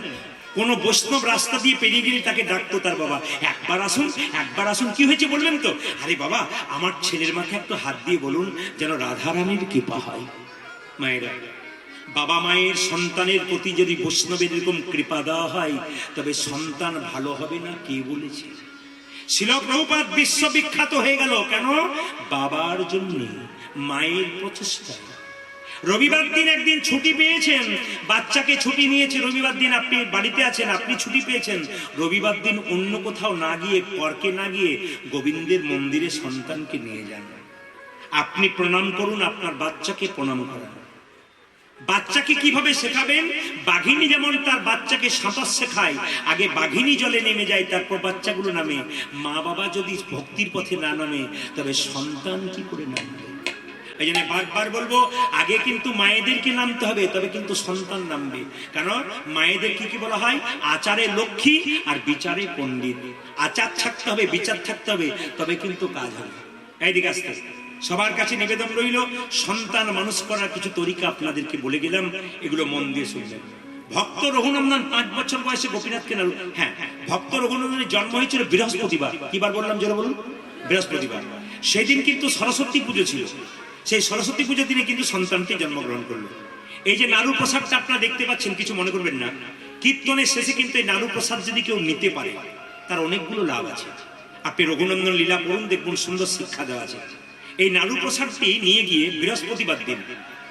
কোন বৈষ্ণব রাস্তা দিয়ে পেরিয়ে গেলে তাকে ডাকতো তার বাবা, একবার আসুন, একবার আসুন। কি হয়েছে বলবেন তো? আরে বাবা, আমার ছেলের মাথায় একটু হাত দিয়ে বলুন যেন রাধারানীর কৃপা হয়। মায়েরা, বাবা মায়ের সন্তানের প্রতি যদি বৈষ্ণবের এরকম কৃপা দেওয়া হয়, তবে সন্তান ভালো হবে না কে বলেছে? শিল প্রভুপাদ বিশ্ববিখ্যাত হয়ে গেল কেন? বাবার জন্য, মায়ের প্রচেষ্টায়। রবিবার দিন একদিন ছুটি পেয়েছেন, বাচ্চাকে ছুটি নিয়েছে। রবিবার দিন আপনি বাড়িতে আছেন, আপনি ছুটি পেয়েছেন। রবিবার দিন অন্য কোথাও না গিয়ে, পার্কে না গিয়ে, গোবিন্দের মন্দিরে সন্তানকে নিয়ে যান। আপনি প্রণাম করুন, আপনার বাচ্চাকে প্রণাম করান। বাচ্চাকে কিভাবে শেখাবেন? বাঘিনী যেমন তার বাচ্চাকে সাঁতার শেখায়, আগে বাঘিনী জলে নেমে যায়, তারপর বাচ্চাগুলো নামে। মা বাবা যদি ভক্তির পথে না নামে, তবে সন্তান কি করে নামবে? এই জন্য বারবার বলবো, আগে কিন্তু মায়েদেরকে নামতে হবে, তবে কিন্তু সন্তান নামবে। কারণ মায়েদের কি কি বলা হয়? আচারে লক্ষ্মী আর বিচারে পণ্ডিত। আচার থাকতে হবে, বিচার থাকতে হবে, তবে কিন্তু কাজ হবে। এইদিকে আসতে সবার কাছে নিবেদন রইল, সন্তান মানুষ করার কিছু তরিকা আপনাদেরকে বলে গেলাম, এগুলো মন দিয়ে শুনবেন। ভক্ত রঘুনন্দন 5 বছর বয়সে গোপীনাথকে নাড়ু, হ্যাঁ, ভক্ত রঘুনন্দনের জন্ম হয়েছিল বৃহস্পতিবার। কিবার বললাম জোরে বলুন? বৃহস্পতিবার। সেদিন কিন্তু সরস্বতী পুজো ছিল। সেই সরস্বতী পুজোর দিনে কিন্তু সন্তানটি জন্মগ্রহণ করলো। এই যে নাড়ু প্রসাদটা আপনারা দেখতে পাচ্ছেন, কিছু মনে করবেন না, কীর্তনের শেষে কিন্তু এই নাড়ু প্রসাদ যদি কেউ নিতে পারে তার অনেকগুলো লাভ আছে। আপনি রঘুনন্দন লীলা পড়ুন, দেখুন সুন্দর শিক্ষা দেওয়া আছে। এই নাড়ু প্রসাদটি নিয়ে গিয়ে বৃহস্পতিবার দিন,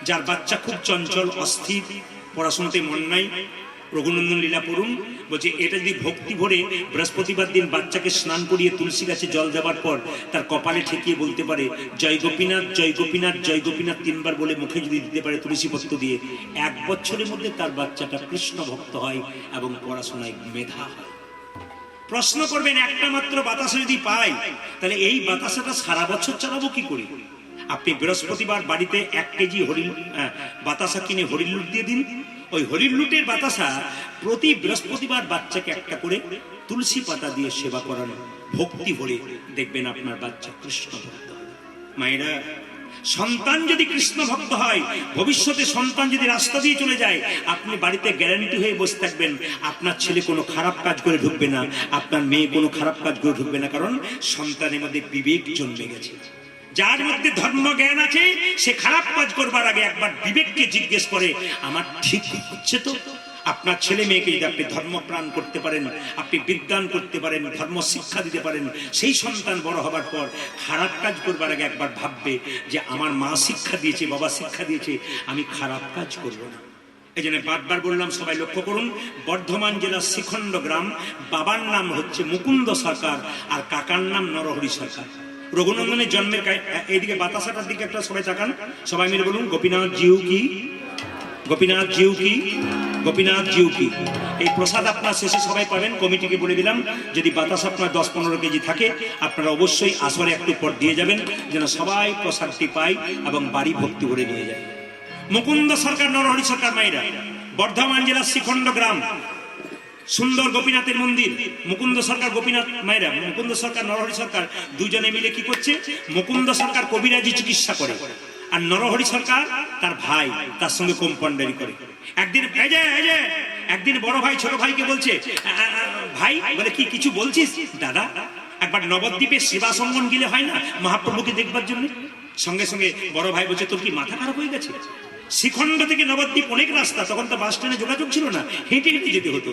যার বাচ্চা খুব চঞ্চল, অস্থির, পড়াশোনাতে মন নাই, রঘুনন্দন লীলা পড়ুন। বলছে এটা যদি ভক্তি ভরে বৃহস্পতিবার দিন বাচ্চাকে স্নান করিয়ে তুলসী গাছে জল দেওয়ার পর তার কপালে ঠেকিয়ে বলতে পারে জয় গোপীনাথ, জয় গোপীনাথ, জয় গোপীনাথ 3 বার বলে মুখে যদি দিতে পারে তুলসী পত্র দিয়ে, 1 বছরের মধ্যে তার বাচ্চাটা কৃষ্ণ ভক্ত হয় এবং পড়াশোনায় মেধা হয়। প্রশ্ন করবেন, একটা মাত্র বাতাসা যদি পাই তাহলে এই বাতাসাটা সারা বছর চালাবো কি করি? আপনি বৃহস্পতিবার বাড়িতে 1 কেজি বাতাসা কিনে হরির লুট দিয়ে দিন। ওই হরির লুটের বাতাসা প্রতি বৃহস্পতিবার বাচ্চাকে একটা করে তুলসী পাতা দিয়ে সেবা করানো, ভক্তি ভরে, দেখবেন আপনার বাচ্চা কৃষ্ণ ভক্ত হবে। মায়েরা, সন্তান যদি কৃষ্ণ ভক্ত হয়, ভবিষ্যতে সন্তান যদি রাস্তা দিয়ে চলে যায়, আপনি বাড়িতে গ্যারান্টি হয়ে বসে থাকবেন আপনার ছেলে কোনো খারাপ কাজ করে ঢুকবে না, আপনার মেয়ে কোনো খারাপ কাজ করে ঢুকবে না। কারণ সন্তানের মধ্যে বিবেক জন্মে গেছে। যার মধ্যে ধর্ম জ্ঞান আছে, সে খারাপ কাজ করবার আগে একবার বিবেককে জিজ্ঞেস করে আমার ঠিক হচ্ছে তো? আপনার ছেলে মেয়েকে যদি আপনি ধর্মপ্রাণ করতে পারেন, আপনি বিজ্ঞান করতে পারেন, ধর্ম শিক্ষা দিতে পারেন, সেই সন্তান বড় হবার পর খারাপ কাজ করবার আগে একবার ভাববে যে আমার মা শিক্ষা দিয়েছে, বাবা শিক্ষা দিয়েছে, আমি খারাপ কাজ করব না। এই জন্য বারবার বললাম, সবাই লক্ষ্য করুন, বর্ধমান জেলার শিখণ্ড গ্রাম, বাবার নাম হচ্ছে মুকুন্দ সরকার আর কাকার নাম নরহরি সরকার। রঘুনন্দনের জন্মের এইদিকে বাতাসাটার দিকে একটা সবাই তাকান, সবাই মিলে বলুন গোপীনাথ জিউ কি, গোপীনাথ জিউ কি, গোপীনাথ জিউ কি। এই প্রসাদ আপনার শেষে সবাই পাবেন। কমিটিকে বলে দিলাম, যদি বাতাস আপনার 10-15 কেজি থাকে আপনারা অবশ্যই আসরে একটু পর দিয়ে যাবেন, যেন সবাই প্রসাদটি পায় এবং বাড়ি ভক্তি ভরে নিয়ে যায়। মুকুন্দ সরকার, নরহরি সরকার। মায়েরা, বর্ধমান জেলার শিখণ্ড গ্রাম, সুন্দর গোপীনাথের মন্দির। মুকুন্দ সরকার, গোপীনাথ। মায়েরা, মুকুন্দ সরকার, নরহরি সরকার দুজনে মিলে কি করছে? মুকুন্দ সরকার কবিরাজি চিকিৎসা করে, আর নরহরি সরকার তার ভাই, তার সঙ্গে কম্পাউন্ডারি করে। একদিন বড় ভাই ছোট ভাইকে বলছে, ভাই বলে কি কিছু বলছিস? দাদা, একবার নবদ্বীপে সেবা সঙ্গন গেলে হয় না মহাপ্রভুকে দেখবার জন্য? সঙ্গে সঙ্গে বড় ভাই বলছে তোর কি মাথা খারাপ হয়ে গেছে? শিখণ্ড থেকে নবদ্বীপ অনেক রাস্তা, তখন তো বাস ট্রেনে যোগাযোগ ছিল না, হেঁটে হেঁটে যেতে হতো।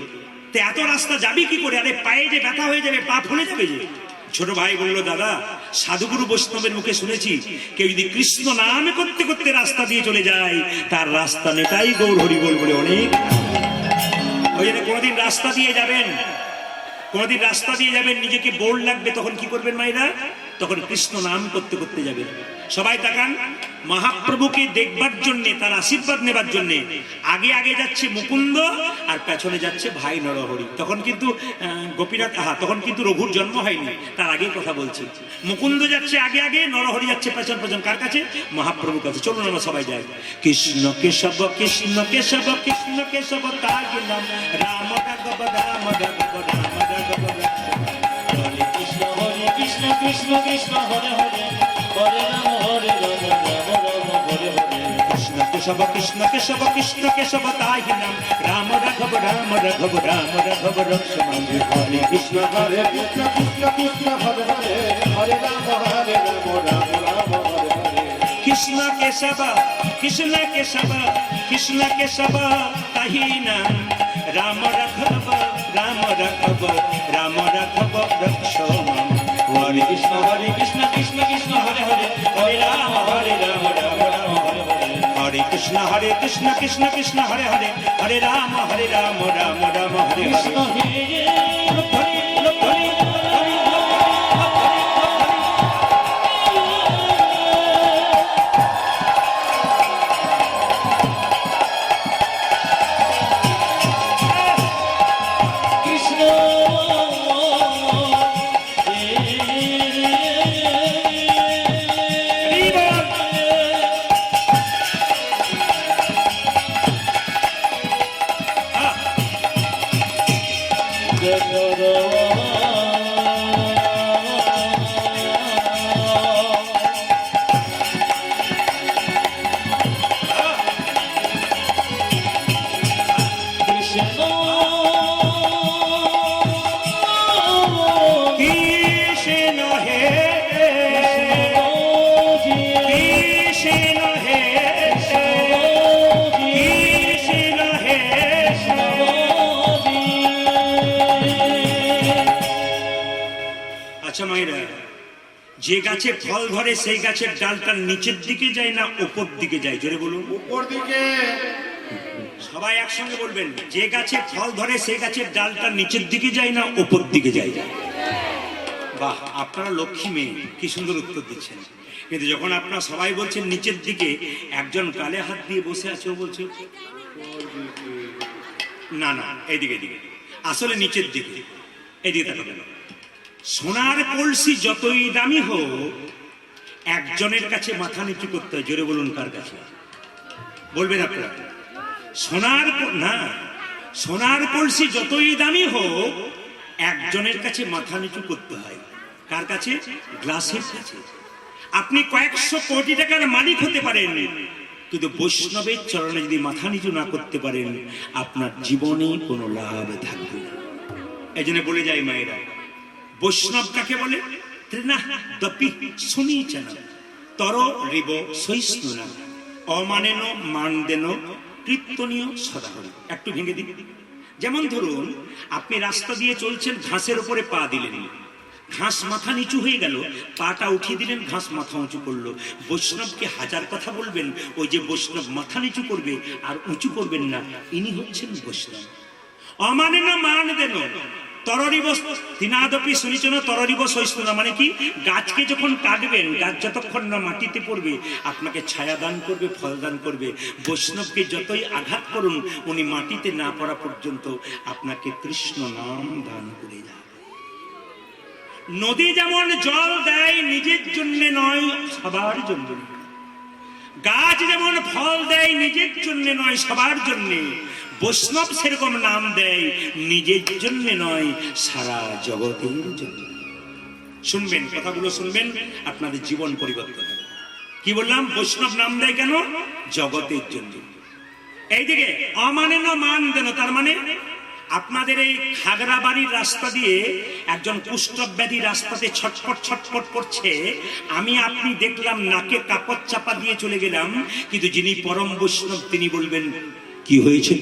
তো এত রাস্তা যাবি কি করে? আরে পায়ে যে ব্যথা হয়ে যাবে, পা ফুলে যাবে যে। ছোট ভাই বলল, দাদা, সাধুগুরু বৈষ্ণবের মুখে শুনেছি কেউ যদি কৃষ্ণ নামে করতে করতে রাস্তা দিয়ে চলে যায় তার রাস্তা নেতাই গৌর হরি বল বলে অনেক। ওই জন্য কোনোদিন রাস্তা দিয়ে যাবেন, কোনোদিন রাস্তা দিয়ে যাবেন, নিজেকে বোর লাগবে, তখন কি করবেন মায়েরা? তখন কৃষ্ণ নাম করতে করতে যাবেন। সবাই তাকান, মহাপ্রভুকে দেখবার জন্য, তার আশীর্বাদ নেবার জন্য আগে আগে যাচ্ছে মুকুন্দ আর পেছনে যাচ্ছে ভাই নরহরি। তখন কিন্তু গোপীনাথ, তখন কিন্তু রঘুর জন্ম হয়নি, তার আগে কথা বলছি। মুকুন্দ যাচ্ছে আগে আগে, নরহরি যাচ্ছে পেছন পেছন। কার কাছে? মহাপ্রভুর কাছে। চলুন আমরা সবাই যাই। কৃষ্ণ কেশব, কৃষ্ণ কেশব, কৃষ্ণ কেশব তার নাম, রাম রাঘব, রাম রাঘব, রাম রাঘব, হরে কৃষ্ণ, হরে কৃষ্ণ, কৃষ্ণ কৃষ্ণ, হরে হরে, হরে রাম, হরে রাম, রাম রাম, হরে হরে। কৃষ্ণ কেশব, কৃষ্ণ কেশব, কৃষ্ণ কেশব তাই নাম, রাম রাঘব, রাম রাঘব, রাম রাঘব লক্ষ্মণ। হরে কৃষ্ণ, হরে কৃষ্ণ, কৃষ্ণ কৃষ্ণ, হরে হরে, হরে রাম, হরে রাম, রাম রাম, হরে হরে। কৃষ্ণ কেশব, কৃষ্ণ কেশব, কৃষ্ণ কেশব তাই নাম, রাম রাঘব, রাম রাঘব, রাম রাঘব লক্ষ্মণ। হরে কৃষ্ণ, হরে কৃষ্ণ, কৃষ্ণ কৃষ্ণ, হরে হরে, হরে রাম, হরে রাম, রাম রাম, হরে হরে। হরে কৃষ্ণ, হরে কৃষ্ণ, কৃষ্ণ কৃষ্ণ, হরে হরে, হরে রাম, হরে রাম, রাম রাম, হরে হরে। যে গাছে ফল ধরে সেই গাছের ডালটা নিচের দিকে যায় না উপর দিকে যায়? জোরে বলুন। উপর দিকে। সবাই একসঙ্গে বলবেন, যে গাছে ফল ধরে সেই গাছের ডালটা নিচের দিকে যায় না উপর দিকে যায়? বাহ, আপনারা লক্ষ্মী মেয়ে, কি সুন্দর উত্তর দিচ্ছেন। কিন্তু যখন আপনারা সবাই বলছেন নিচের দিকে, একজন গালে হাত দিয়ে বসে আছে, ও বলছে না না এইদিকে দিকে, আসলে নিচের দিকে। এইদিকে তাকাবেন। সোনার কলসি যতই দামি হোক, একজনের কাছে মাথা নিচু করতে হয়। জোরে বলুন, কার কাছে? বলবেন আপনারা। সোনার কলসি যতই দামি হোক, একজনের কাছে মাথা নিচু করতে হয়। কার কাছে? গ্লাসের কাছে। আপনি কয়েকশো কোটি টাকার মালিক হতে পারেন, কিন্তু বৈষ্ণবের চরণে যদি মাথা নিচু না করতে পারেন, আপনার জীবনে কোনো লাভ থাকবে না। এই জন্য বলে যায় মায়েরা, বৈষ্ণব কাকে বলে? তর রিব সহিষ্ণুনা অমানেন মানদেন কীর্তনীয় সদাহরি। একটু ভেঙে দিন। যেমন ধরুন, আপনি রাস্তা দিয়ে চলছেন, ঘাসের উপরে পা দিলেন, ঘাস মাথা নিচু হয়ে গেল, পাটা উঠিয়ে দিলেন, ঘাস মাথা উঁচু করলো। বৈষ্ণবকে হাজার কথা বলবেন, ওই যে বৈষ্ণব মাথা নিচু করবে আর উঁচু করবেন না, ইনি হচ্ছেন বৈষ্ণব। অমানেন মানদেন তররিব তিনাদপি শুনিছেন তররিব সহিষ্ণুনা, মানে কি? গাছকে যখন কাটবেন, গাছ যতক্ষণ না মাটিতে পড়বে আপনাকে ছায়া দান করবে, ফল দান করবে। বৈষ্ণবকে যতই আঘাত করুন, উনি মাটিতে না পড়া পর্যন্ত আপনাকে কৃষ্ণ নাম দান করে যাবে। নদী যেমন জল দেয় নিজের জন্য নয়, সবার জন্য। গাছ যেমন ফল দেয় নিজের জন্য নয়, সবার জন্য। বৈষ্ণব সেরকম নাম দেয় নিজের জন্য নয়, সারা জগতের জন্য। শুনবেন, কথাগুলো শুনবেন, আপনাদের জীবন পরিবর্তন হবে। কি বললাম? বৈষ্ণব নাম দেয় কেন? জগতের জন্য। এইদিকে অমানেন মান দেন, তার মানে আপনাদের এই খাগড়াবাড়ির রাস্তা দিয়ে একজন কুষ্ঠব্যাধি রাস্তাতে ছটফট ছটফট করছে, আমি আপনি দেখলাম, নাকে কাপড় চাপা দিয়ে চলে গেলাম, কিন্তু যিনি পরম বৈষ্ণব তিনি বলবেন, কি হয়েছে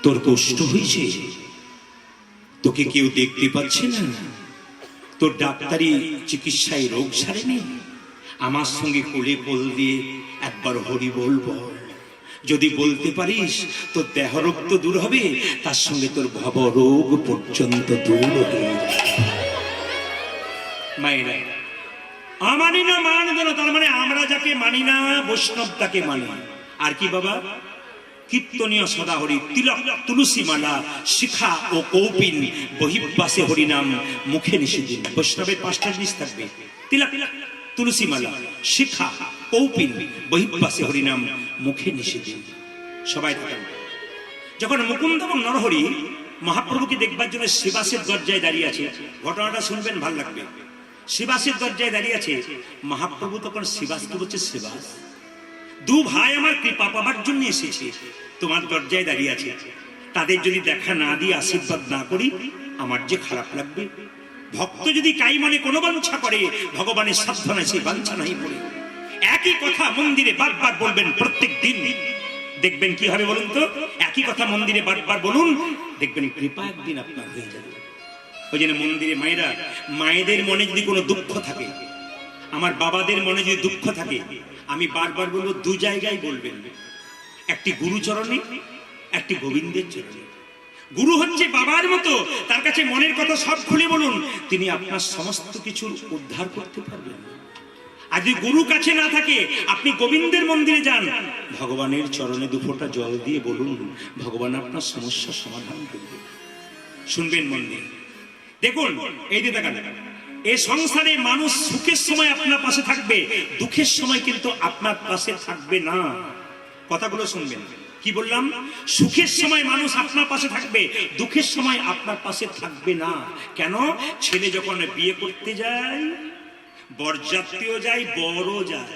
তোর কষ্ট হয়েছে? তোকে কেউ দেখতে পাচ্ছে না, তোর ডাক্তারি চিকিৎসায় রোগ সারেনি, আমার সঙ্গে কোলে কোল দিয়ে একবার হরি বল বল। যদি বলতে পারিস, তোর দেহ রোগ তো দূর হবে, তার সঙ্গে তোর ভব রোগ পর্যন্ত দূর হয়ে যাবে। মায়েরা, আমানি না মান দেন, তার মানে আমরা যাকে মানি না, বৈষ্ণব তাকে মানি। আর কি বাবা? কীর্তনীয় সদাহরি, তিলক তুলসী মালা, শিখা ও কৌপিন, বহির্বাসে হরিনাম, মুখে নিষেদিন। বৈষ্ণবের পাঁচটা জিনিস থাকবে: তিলক তুলসী মালা, শিখা কৌপিন, বহির্বাসে হরিনাম, মুখে নিষেদিন। সবাই থাকেন। যখন মুকুন্দ এবং নরহরি মহাপ্রভুকে দেখবার জন্য শিবাসের দরজায় দাঁড়িয়ে আছে, ঘটনাটা শুনবেন, ভাল লাগবে। শিবাসের দরজায় দাঁড়িয়ে আছে, মহাপ্রভু তখন শিবাসকে বলছে, শিবাস, দু ভাই আমার কৃপা পাবার জন্য এসেছে, তোমার দরজায় দাঁড়িয়ে আছে, তাদের যদি দেখা না দিয়ে আশীর্বাদ না করি আমার যে খারাপ লাগবে। ভক্ত যদি কাই মনে কোনো বাঞ্ছা করে, ভগবানের সাবধানে সেই বাঞ্ছা নাই পড়ে। একই কথা মন্দিরে বারবার বলবেন প্রত্যেক দিন, দেখবেন কি হবে বলুন তো? একই কথা মন্দিরে বারবার বলুন, দেখবেন কৃপা একদিন আপনার হয়ে যাবে। ওই জন্য মন্দিরে মায়েরা, মায়েদের মনে যদি কোনো দুঃখ থাকে, আমার বাবাদের মনে যদি দুঃখ থাকে, আমি বারবার বলবো, দু জায়গায় বলবেন, একটি গুরুচরণে, একটি গোবিন্দের চরণে। গুরু হচ্ছে বাবার মতো, তার কাছে মনের কথা সব খুলে বলুন, তিনি আপনার সমস্ত কিছু উদ্ধার করতে পারবেন। আর যদি গুরু কাছে না থাকে, আপনি গোবিন্দের মন্দিরে যান, ভগবানের চরণে দুফোঁটা জল দিয়ে বলুন, ভগবান আপনার সমস্যার সমাধান করবে। শুনবেন মন্দির। দেখুন, এই যে দেখা এই সংসারে মানুষ সুখের সময় আপনার পাশে থাকবে, দুঃখের সময় কিন্তু আপনার পাশে থাকবে না। কথাগুলো শুনবেন। কি বললাম? সুখের সময় মানুষ আপনার পাশে থাকবে, দুঃখের সময় আপনার পাশে থাকবে না। কেন? ছেলে যখন বিয়ে করতে যায়, বরযাত্রীও যায়, বরও যায়।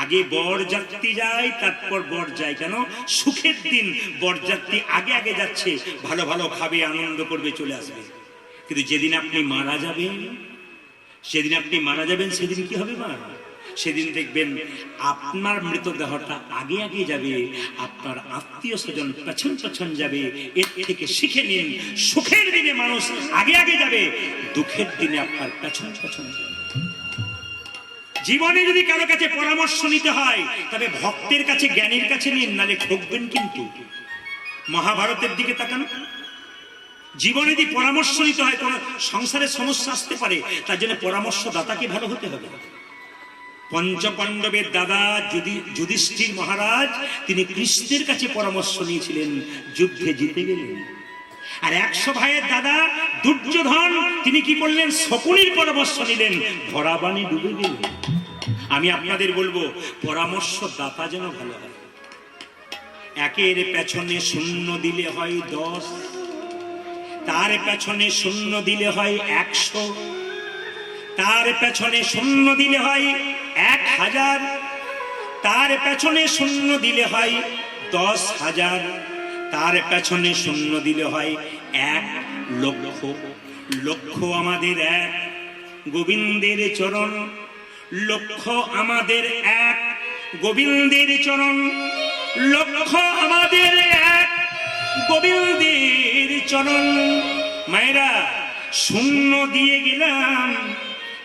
আগে বরযাত্রী যায়, তারপর বর যায়। কেন? সুখের দিন বরযাত্রী আগে আগে যাচ্ছে, ভালো ভালো খাবে, আনন্দ করবে, চলে আসবে। কিন্তু যেদিন আপনি মারা যাবেন, সেদিন কি হবে মা? সেদিন দেখবেন আপনার মৃতদেহটা আগে আগে যাবে, আপনার আত্মীয় স্বজন পেছন পেছন যাবে। এর থেকে শিখে নিন, সুখের দিনে মানুষ আগে আগে যাবে, দুঃখের দিনে আপনার পেছন পেছন যাবে। জীবনে যদি কারো কাছে পরামর্শ নিতে হয় তবে ভক্তের কাছে, জ্ঞানীর কাছে নিন, নালে ঠকবেন। কিন্তু মহাভারতের দিকে তাকান, জীবনে যদি পরামর্শ নিতে হয়, কোন সংসারের সমস্যা আসতে পারে, তার জন্য পরামর্শদাতাকে ভালো হতে হবে। পঞ্চপাণ্ডবের দাদা যুধিষ্ঠির মহারাজ, তিনি কৃষ্ণের কাছে পরামর্শ নিয়েছিলেন, যুদ্ধে জিতে গেলেন। আর 100 ভাইয়ের দাদা দুর্যোধন, তিনি কি করলেন? শকুনির পরামর্শ নিলেন, ভরা বাণে ডুবে গেলেন। আমি আপনাদের বলবো, পরামর্শদাতা যেন ভালো হয়। একের পেছনে শূন্য দিলে হয় 10, তার পেছনে শূন্য দিলে হয় 100, তার পেছনে শূন্য দিলে হয় 1000, তার পেছনে শূন্য দিলে হয় 10,000, তার পেছনে শূন্য দিলে হয় 1 লক্ষ। লক্ষ্য আমাদের এক, গোবিন্দের চরণ। লক্ষ্য আমাদের এক, গোবিন্দের চরণ। লক্ষ্য আমাদের এক, গোবিন্দের চরণ। মায়েরা, শূন্য দিয়ে গেলাম,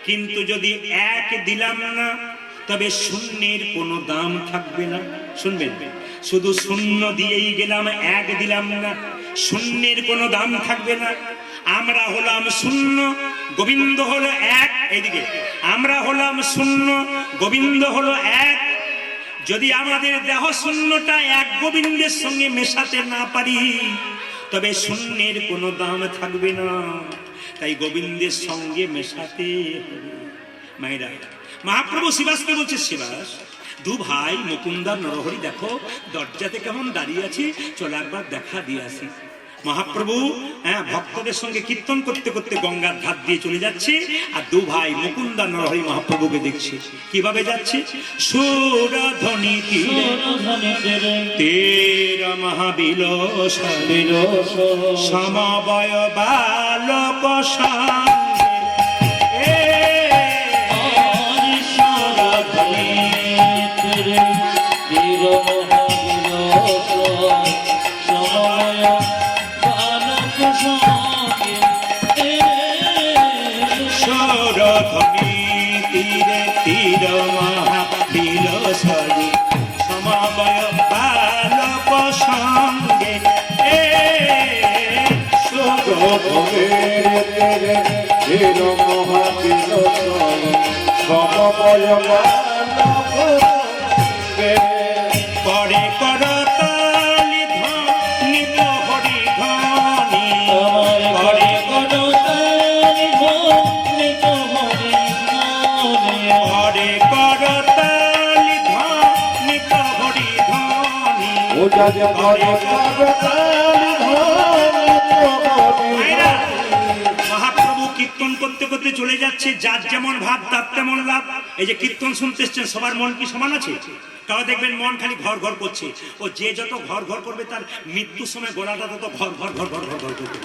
কিন্তু যদি 1 দিলাম না, তবে শূন্যের কোনো দাম থাকবে না। শুনবেন, শুধু শূন্য দিয়েই গেলাম, 1 দিলাম না, শূন্যের কোনো দাম থাকবে না। আমরা হলাম শূন্য, গোবিন্দ হলো 1। এইদিকে আমরা হলাম শূন্য, গোবিন্দ হলো 1। যদি আমাদের দেহ শূন্যটা 1 গোবিন্দের সঙ্গে মেশাতে না পারি, তবে শূন্যের কোনো দাম থাকবে না। তাই গোবিন্দের সঙ্গে মেশাতে হবে। মায়েরা, মহাপ্রভু শিবাসকে বলছে, শিবাস, 2 ভাই মুকুন্দার নরহরি দেখো দরজাতে কেমন দাঁড়িয়ে আছে, চলো একবার দেখা দিয়ে আসি। মহাপ্রভু ভক্তদের সঙ্গে কীর্তন করতে করতে গঙ্গার ধার দিয়ে চলে যাচ্ছে, আর 2 ভাই মুকুন্দার নরহরি মহাপ্রভুকে দেখছে। কিভাবে যাচ্ছে? সুরধ্বনি তের মহাবিলস সমবয় বালক সুরধ্বনি তীরে তীর মহাবিলসরি সমবয় বালক সঙ্গে সমবয় পরে করতালি ধ্বনি হরি ধ্বনি, পরে করতালি ধ্বনি পরে করতালি ধ্বনি হরি ধ্বনি। মহাপ্রভু কীর্তন করতে করতে চলে যাচ্ছে, যার যেমন ভাব তার তেমন লাভ। এই যে কীর্তন শুনতে এসছেন, সবার মন কি সমান আছে? কারো দেখবেন মন খালি ঘর ঘর করছে। ও যে যত ঘর ঘর করবে, তার মৃত্যুর সময় গোড়াটা তত ঘর ঘর ঘর ঘর ঘর ঘর করবে।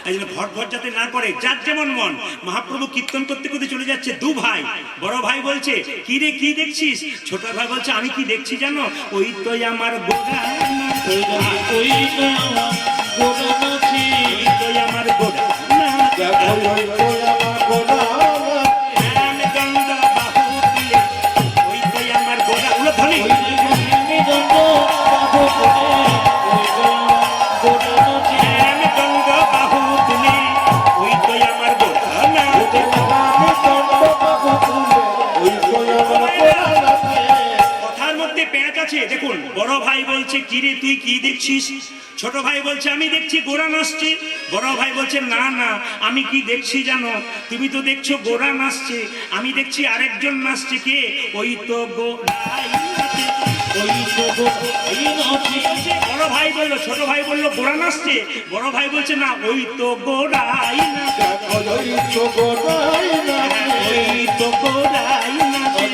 এই জন্য ঘর ঘর যাতে না করে, যার যেমন মন। মহাপ্রভু কীর্তন করতে করতে চলে যাচ্ছে, 2 ভাই। বড় ভাই বলছে, কি রে কি দেখছিস? ছোট ভাই বলছে, আমি কি দেখছি জানো? ওই তো আমার গোড়া, ওই তো আমার গোড়া দেখুন। বড় ভাই বলছে, কি রে তুই কি দেখছিস? ছোট ভাই বলছে, আমি দেখছি গোড়া নাচছে। বড় ভাই বলছে, না না, আমি কি দেখছি জানো? তুমি তো দেখছো গোড়া নাচছে, আমি দেখছি আরেকজন নাচছে। কে? ওই তো গোড়াই নাচে, ওই তো গোড়াই নাচে। বড় ভাই বললো, ছোট ভাই বললো গোড়া নাচছে। বড় ভাই বলছে, না, ওই তো গোড়াই নাচে, ওই তো গোড়াই নাচে, ওই তো গোড়াই নাচে।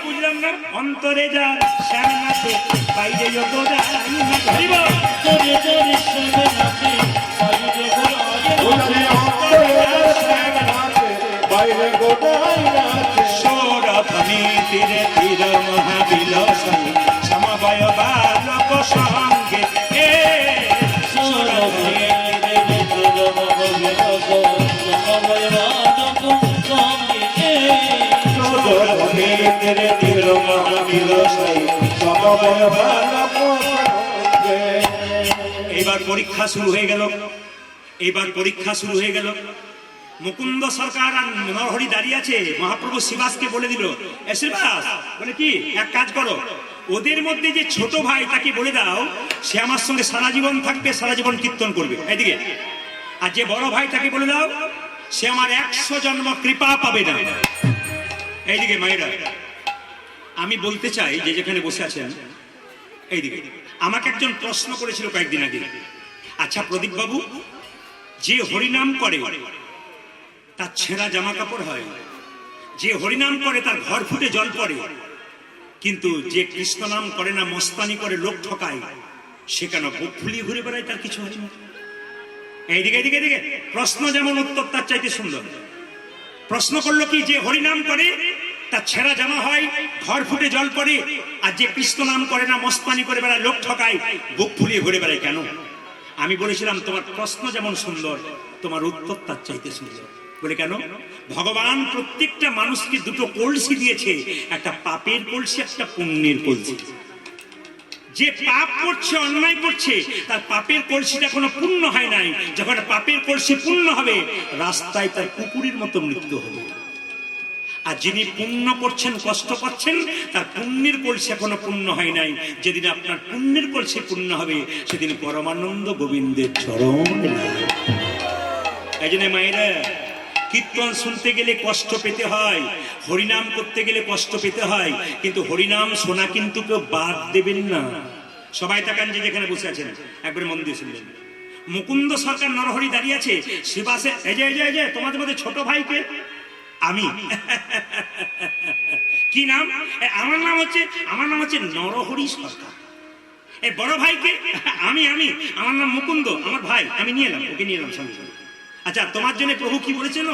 বুঝলাম না, অন্তরে যার শ্যাম নাচে, বাইরে গোড়াই নাচে। সুরধ্বনি তীরে তীর মহাবিলসরি সমবয় বালক সঙ্গে। সুরধ্বনি তীরে তীর মহাবিলসরি সমবয় এইবার পরীক্ষা শুরু হয়ে গেল। মুকুন্দ সরকার আর নরহরি দাঁড়িয়ে আছে। মহাপ্রভু শিবাসকে বলে দিল, এ শিবাস, বলে কি, এক কাজ করো, ওদের মধ্যে যে ছোট ভাই তাকে বলে দাও সে আমার সঙ্গে সারা জীবন থাকবে, সারা জীবন কীর্তন করবে এইদিকে। আর যে বড় ভাই তাকে বলে দাও সে আমার 100 জন্ম কৃপা পাবে না এইদিকে। মায়েরা, আমি বলতে চাই যে যেখানে বসে আছেন এইদিকে, আমাকে একজন প্রশ্ন করেছিল কয়েকদিন আগে, আচ্ছা প্রদীপ বাবু, যে হরিনাম করে তার ছেঁড়া জামা কাপড় হয়, যে হরিনাম করে তার ঘর ফুটে জল পড়ে, কিন্তু যে কৃষ্ণ নাম করে না, মস্তানি করে, লোক ঠকায়, সে কেন বুক ফুলিয়ে ঘুরে বেড়ায়, তার কিছু হয় না? এইদিকে এইদিকে এইদিকে প্রশ্ন যেমন উত্তর তার চাইতে সুন্দর। প্রশ্ন করলো কি, যে হরিনাম করে তার ছেঁড়া জামা হয়, ঘর ফুটে জল পড়ে, আর যে কৃষ্ণ নাম করে না, মস্তানি করে বেড়ায়, লোক ঠকায়, বুক ফুলিয়ে ঘুরে বেড়ায়, কেন? আমি বলেছিলাম তোমার প্রশ্ন যেমন সুন্দর, তোমার উত্তর তার চাইতে সুন্দর। বলে কেন? ভগবান প্রত্যেকটা মানুষকে দুটো কলসি দিয়েছে, একটা পাপের কলসি, একটা পুণ্যের কলসি। যে পাপ করছে, অন্যায় করছে, তার পাপের কলসিটা এখনো পূর্ণ হয় নাই। যখন পাপের কলসি পূর্ণ হবে, রাস্তায় তার কুকুরের মতো মৃত্যু হবে। আর যিনি পুণ্য করছেন, কষ্ট পাচ্ছেন, তার পুণ্যের কলসি এখনো পূর্ণ হয় নাই। যেদিন আপনার পুণ্যের কলসি পূর্ণ হবে, সেদিন পরমানন্দ গোবিন্দের চরণ। এই জন্য মায়েরা, কীর্তন শুনতে গেলে কষ্ট পেতে হয়, হরিনাম করতে গেলে কষ্ট পেতে হয়, কিন্তু হরিনাম শোনা কিন্তু কেউ বাদ দেবেন না। সবাই তাকান, যে যেখানে বসে আছেন একবার মন দিয়ে শুনলেন। মুকুন্দ সরকার নরহরি দাঁড়িয়ে আছে, শিবাসে, এই যে তোমাদের মধ্যে ছোট ভাইকে আমি। কি নাম? আমার নাম হচ্ছে নরহরি সরকার। এই বড় ভাইকে আমি আমার নাম মুকুন্দ, আমার ভাই, আমি নিয়ে এলাম, ওকে নিয়ে এলাম সঙ্গে সঙ্গে। আচ্ছা, তোমার জন্য প্রভু কি বলেছেন?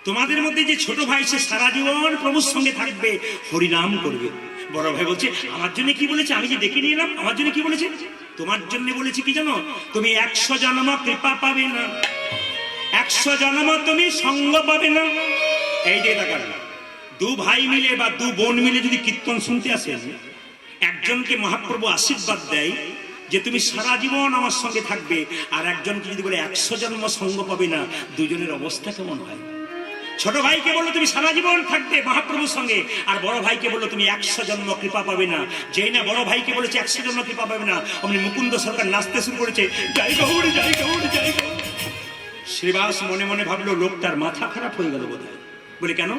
তোমাদের মধ্যে যে ছোট ভাই, সে সারা জীবন প্রভুর সঙ্গে থাকবে, হরিনাম করবে। বড় ভাই বলছে, আমার জন্য কি বলেছে? আমি যে ডেকে নিয়ে এলাম, আমার জন্য কি বলেছে? তোমার জন্য বলেছে কি জানো? তুমি 100 জন্ম কৃপা পাবে না, 100 জন্ম তুমি সঙ্গ পাবে না। এই যে টাকা, দু ভাই মিলে বা দু বোন মিলে যদি কীর্তন শুনতে আসেন, একজনকে মহাপ্রভু আশীর্বাদ দেয় যে তুমি সারা জীবন আমার সঙ্গে থাকবে, আর একজনকে যদি বলে 100 জন্ম সঙ্গ পাবে না, দুজনের অবস্থা কেমন হয়? ছোট ভাইকে বললো তুমি সারা জীবন থাকবে মহাপ্রভুর সঙ্গে, আর বড় ভাইকে বললো তুমি 100 জন্ম কৃপা পাবে না। যেই না বড় ভাইকে বলেছে 100 জন্ম কৃপা পাবে না, অমনি মুকুন্দ সরকার নাচতে শুরু করেছে, জয় গৌর জয় গৌর জয় গৌর। শ্রীবাস মনে মনে ভাবলো, লোকটার মাথা খারাপ হয়ে গেল বোধহয়। বলে কেন?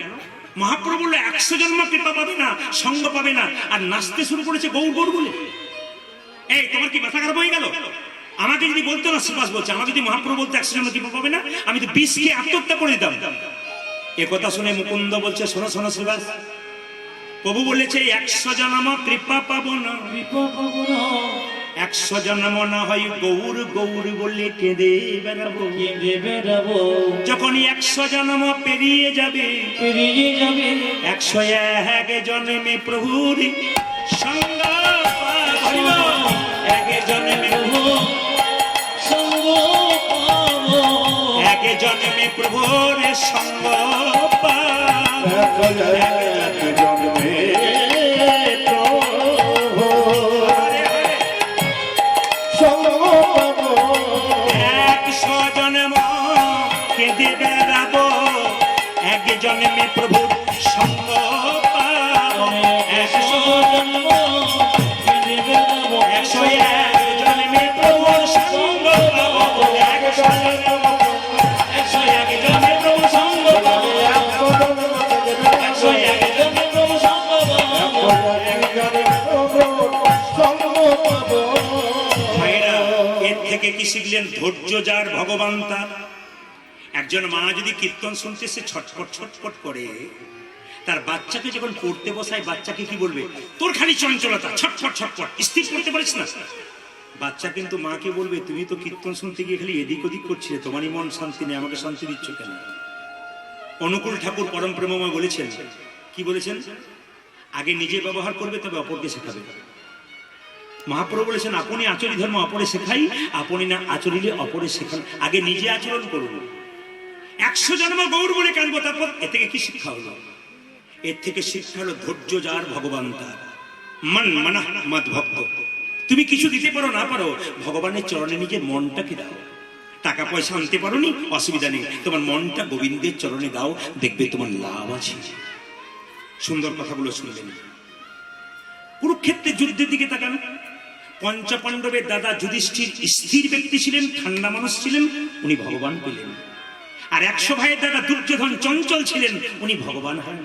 মহাপ্রভু বললো 100 জন্ম কৃপা পাবে না, সঙ্গ পাবে না, আর নাচতে শুরু করেছে গৌর গৌর বলে। এই তোমার কি মাথা খারাপ হয়ে গেল? আমাকে যদি বলতো না, শ্রীবাস বলছে, আমাকে যদি মহাপ্রভু বলতো 100 জন্ম কৃপা পাবে না, আমি তো 20কে আত্মহত্যা করে দিতাম। এ কথা শুনে মুকুন্দ বলছে, শোনো শোনো শ্রীবাস, প্রভু বলেছে 100 জন্ম কৃপা পাবো না, 100 জন্ম না হয় গৌর গৌর বলে কেঁদে বেড়াবো। যখন 100 জন্ম পেরিয়ে যাবে 101 জন্মে প্রভুর সঙ্গ পাবো, 1 জন্মে এক জন্মে প্রভুর সঙ্গ পাবো, 100 জন্ম কেঁদে বেড়াবো, 1 জন্মে প্রভুর সঙ্গ পাবো, 100 জন্ম কেঁদে বেড়াবো, 101 জন্মে প্রভুর সঙ্গ পাবো, 101 জন্মে প্রভু সঙ্গ পাবো, 101 জন্মে প্রভু সঙ্গ পাবো। ভাইরা, এর থেকে কি শিখলেন? ধৈর্য যার ভগবান তার। একজন মা যদি কীর্তন শুনতে সে ছটফট ছটফট করে, তার বাচ্চাকে যখন পড়তে বসায়, বাচ্চাকে কি বলবে? তোর খালি চঞ্চলতা, ছটফট ছটফট, স্থির করতে পারিস না। বাচ্চা কিন্তু মাকে বলবে, তুমি তো কীর্তন শুনতে গিয়ে খালি এদিক ওদিক করছিলে, তোমারই মন শান্তি নেই, আমাকে শান্তি দিচ্ছ কেন? অনুকূল ঠাকুর পরম প্রেমময় বলেছেন, কি বলেছেন? আগে নিজে ব্যবহার করবে, তবে অপরকে শেখাবে। মহাপ্রভু বলেছেন, আপনি আচরি ধর্ম অপরে শেখাই, আপনি না আচরিলে অপরে শেখান। আগে নিজে আচরণ করুন। 100 জন্ম গৌর বলে কাঁদবো, তারপর এ থেকে কি শিক্ষা হলো? এর থেকে শিক্ষা হলো ধৈর্য যার ভগবান তার, মন মানা মদ ভক্ত। তুমি কিছু দিতে পারো না পারো, ভগবানের চরণে নিজের মনটাকে দাও। টাকা পয়সা আনতে পারো নি, অসুবিধা নেই, তোমার মনটা গোবিন্দের চরণে দাও, দেখবে তোমার লাভ আছে। সুন্দর কথাগুলো শুনলেন। কুরুক্ষেত্রের যুদ্ধের দিকে তাকান। পঞ্চপাণ্ডবের দাদা যুধিষ্ঠির স্থির ব্যক্তি ছিলেন, ঠান্ডা মানুষ ছিলেন, উনি ভগবান পেলেন। আর 100 ভাইয়ের দাদা দুর্যোধন চঞ্চল ছিলেন, উনি ভগবান হন।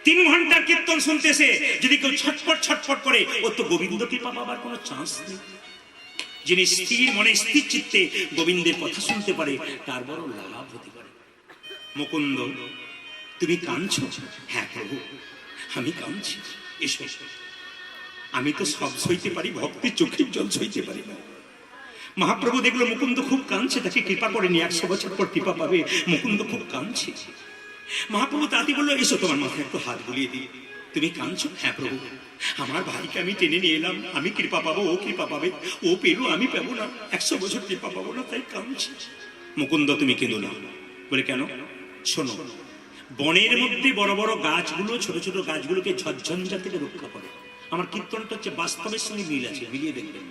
3 ঘন্টার কীর্তন শুনতেছে, যদি কেউ ছটফট ছটফট করে, ও তো গোবিন্দ কৃপা পাবার কোনো চান্স নেই। যিনি স্থির মনে স্থির চিত্তে গোবিন্দের কথা শুনতে পারে, তার বড় লাভ হতে পারে। মুকুন্দ, তুমি কাঁদছো? হ্যাঁ প্রভু, আমি কাঁদছি। এসো, আমি তো সব সইতে পারি, ভক্তের চোখের জল সইতে পারি না। মহাপ্রভু দেখলো মুকুন্দ খুব কাঁদছে, তাকে কৃপা করেনি, 100 বছর পর কৃপা পাবে। মুকুন্দ খুব কাঁদছে। মহাপ্রভু তাতে বললো, এসো তোমার মাথায় একটু হাত বুলিয়ে দিই। তুমি কাঁদছো? হ্যাঁ প্রভু, আমার ভাইকে আমি টেনে নিয়ে এলাম, আমি কৃপা পাবো, ও কৃপা পাবে। ও পেলো, আমি পাবো না, 100 বছর কৃপা পাবো না, তাই কাঁদছি। মুকুন্দ, তুমি কেঁদো না। বলে কেন? শোনো, বনের মধ্যে বড় বড় গাছগুলো ছোট ছোট গাছগুলোকে ঝড়ঝঞ্ঝা থেকে রক্ষা করে। আমার কীর্তনটা হচ্ছে বাস্তবের সঙ্গে মিল আছে, মিলিয়ে দেখবেন।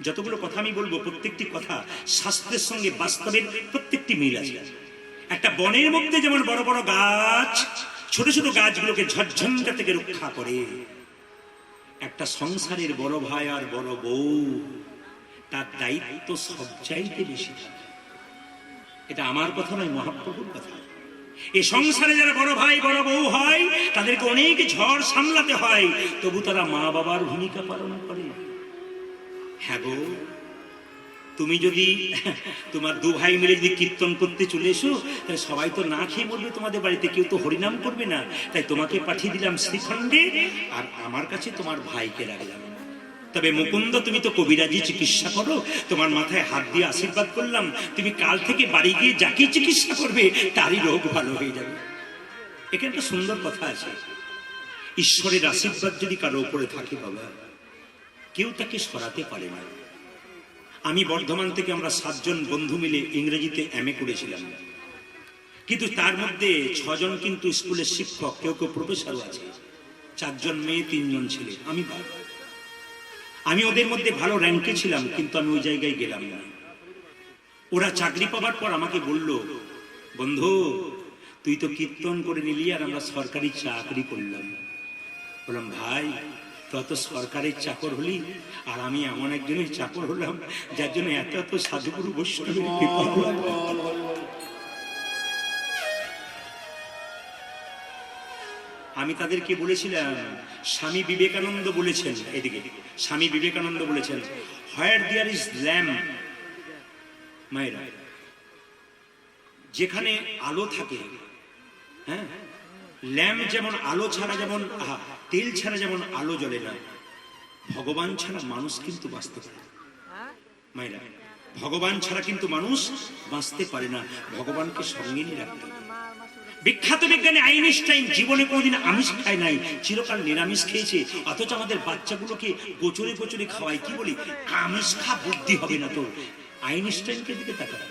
যতগুলো কথা আমি বলবো, প্রত্যেকটি কথা শাস্ত্রের সঙ্গে বাস্তবের প্রত্যেকটি মিল আছে। একটা বনের মধ্যে যেমন বড় বড় গাছ ছোট ছোট গাছগুলোকে ঝড়ঝঞ্ঝা থেকে রক্ষা করে, একটা সংসারের বড় ভাই আর বড় বউ, তার দায়িত্ব সব চাইতে বেশি। এটা আমার কথা নয়, মহাপ্রভুর কথা। এই সংসারে যারা বড় ভাই বড় বউ হয়, তাদেরকে অনেক ঝড় সামলাতে হয়, তবু তারা মা বাবার ভূমিকা পালন করে। হ্যাঁ গো, তুমি যদি তোমার 2 ভাই মিলে যদি কীর্তন করতে চলে এসো, তাহলে সবাই তো না খেয়ে মরবে তোমাদের বাড়িতে, কেউ তো হরিনাম করবে না। তাই তোমাকে পাঠিয়ে দিলাম শ্রীখণ্ডে, আর আমার কাছে তোমার ভাইকে রাখলাম। তবে মুকুন্দ, তুমি তো কবিরাজি চিকিৎসা করো, তোমার মাথায় হাত দিয়ে আশীর্বাদ করলাম, তুমি কাল থেকে বাড়ি গিয়ে যাকে চিকিৎসা করবে তারই রোগ ভালো হয়ে যাবে। এখানে একটা সুন্দর কথা আছে, ঈশ্বরের আশীর্বাদ যদি কারো উপরে থাকে বাবা, কেউ তাকে সরাতে পারে না। আমি বর্ধমান থেকে, আমরা 7 জন বন্ধু মিলে ইংরেজিতে MA করেছিলাম, কিন্তু তার মধ্যে 6 জন কিন্তু স্কুলের শিক্ষক, কেউ কেউ প্রফেসরও আছে। 4 জন মেয়ে, 3 জন ছেলে। আমি ওদের মধ্যে ভালো র্যাঙ্কে ছিলাম, কিন্তু আমি ওই জায়গায় গেলাম না। ওরা চাকরি পাবার পর আমাকে বলল, বন্ধু তুই তো কীর্তন করে নিলি, আর আমরা সরকারি চাকরি করলাম। বললাম, ভাই তত সরকারের চাকর হলি, আর আমি এমন একজনের চাকর হলাম যার জন্য এত এত সাধুগুরু বৈষ্ণবের কৃপা হলো। আমি তাদেরকে বলেছিলাম, স্বামী বিবেকানন্দ বলেছেন, এদিকে স্বামী বিবেকানন্দ বলেছেন, হোয়ার দেয়ার ইজ ল্যাম্প, মায়েরা, যেখানে আলো থাকে, হ্যাঁ, ল্যাম্প যেমন আলো ছাড়া, যেমন তেল ছাড়া যেমন আলো জ্বলে না, ভগবান ছাড়া মানুষ কিন্তু বাঁচতে পারে না। মায়েরা, ভগবান ছাড়া কিন্তু মানুষ বাঁচতে পারে না, ভগবানকে সঙ্গে নিয়ে রাখতে হবে। বিখ্যাত বিজ্ঞানী আইনস্টাইন জীবনে কোনোদিন আমিষ খায় নাই, চিরকাল নিরামিষ খেয়েছে, অথচ আমাদের বাচ্চাগুলোকে গোচরে গোচরে খাওয়ায়। কি বলি, আমিষ খা, বুদ্ধি হবে না তোর। আইনস্টাইনকে দিকে তাকান,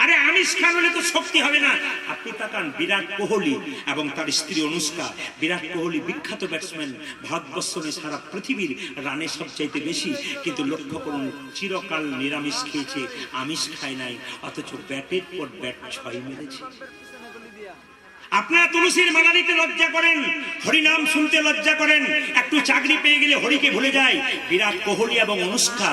আরে আমিষ খান হলে তো শক্তি হবে না। আপনি তাকান বিরাট কোহলি এবং তার স্ত্রী অনুষ্কা। বিরাট কোহলি বিখ্যাত ব্যাটসম্যান, ভারতবর্ষ নয় সারা পৃথিবীর রানে সবচাইতে বেশি, কিন্তু লক্ষ্য করুন চিরকাল নিরামিষ খেয়েছে, আমিষ খায় নাই, অথচ ব্যাটের পর ব্যাট 6 মেরেছে। আপনারা তুলসীর মালা নিতে লজ্জা করেন, হরিনাম শুনতে লজ্জা করেন, একটু চাকরি পেয়ে গেলে হরিকে ভুলে যায়। বিরাট কোহলি এবং অনুষ্কা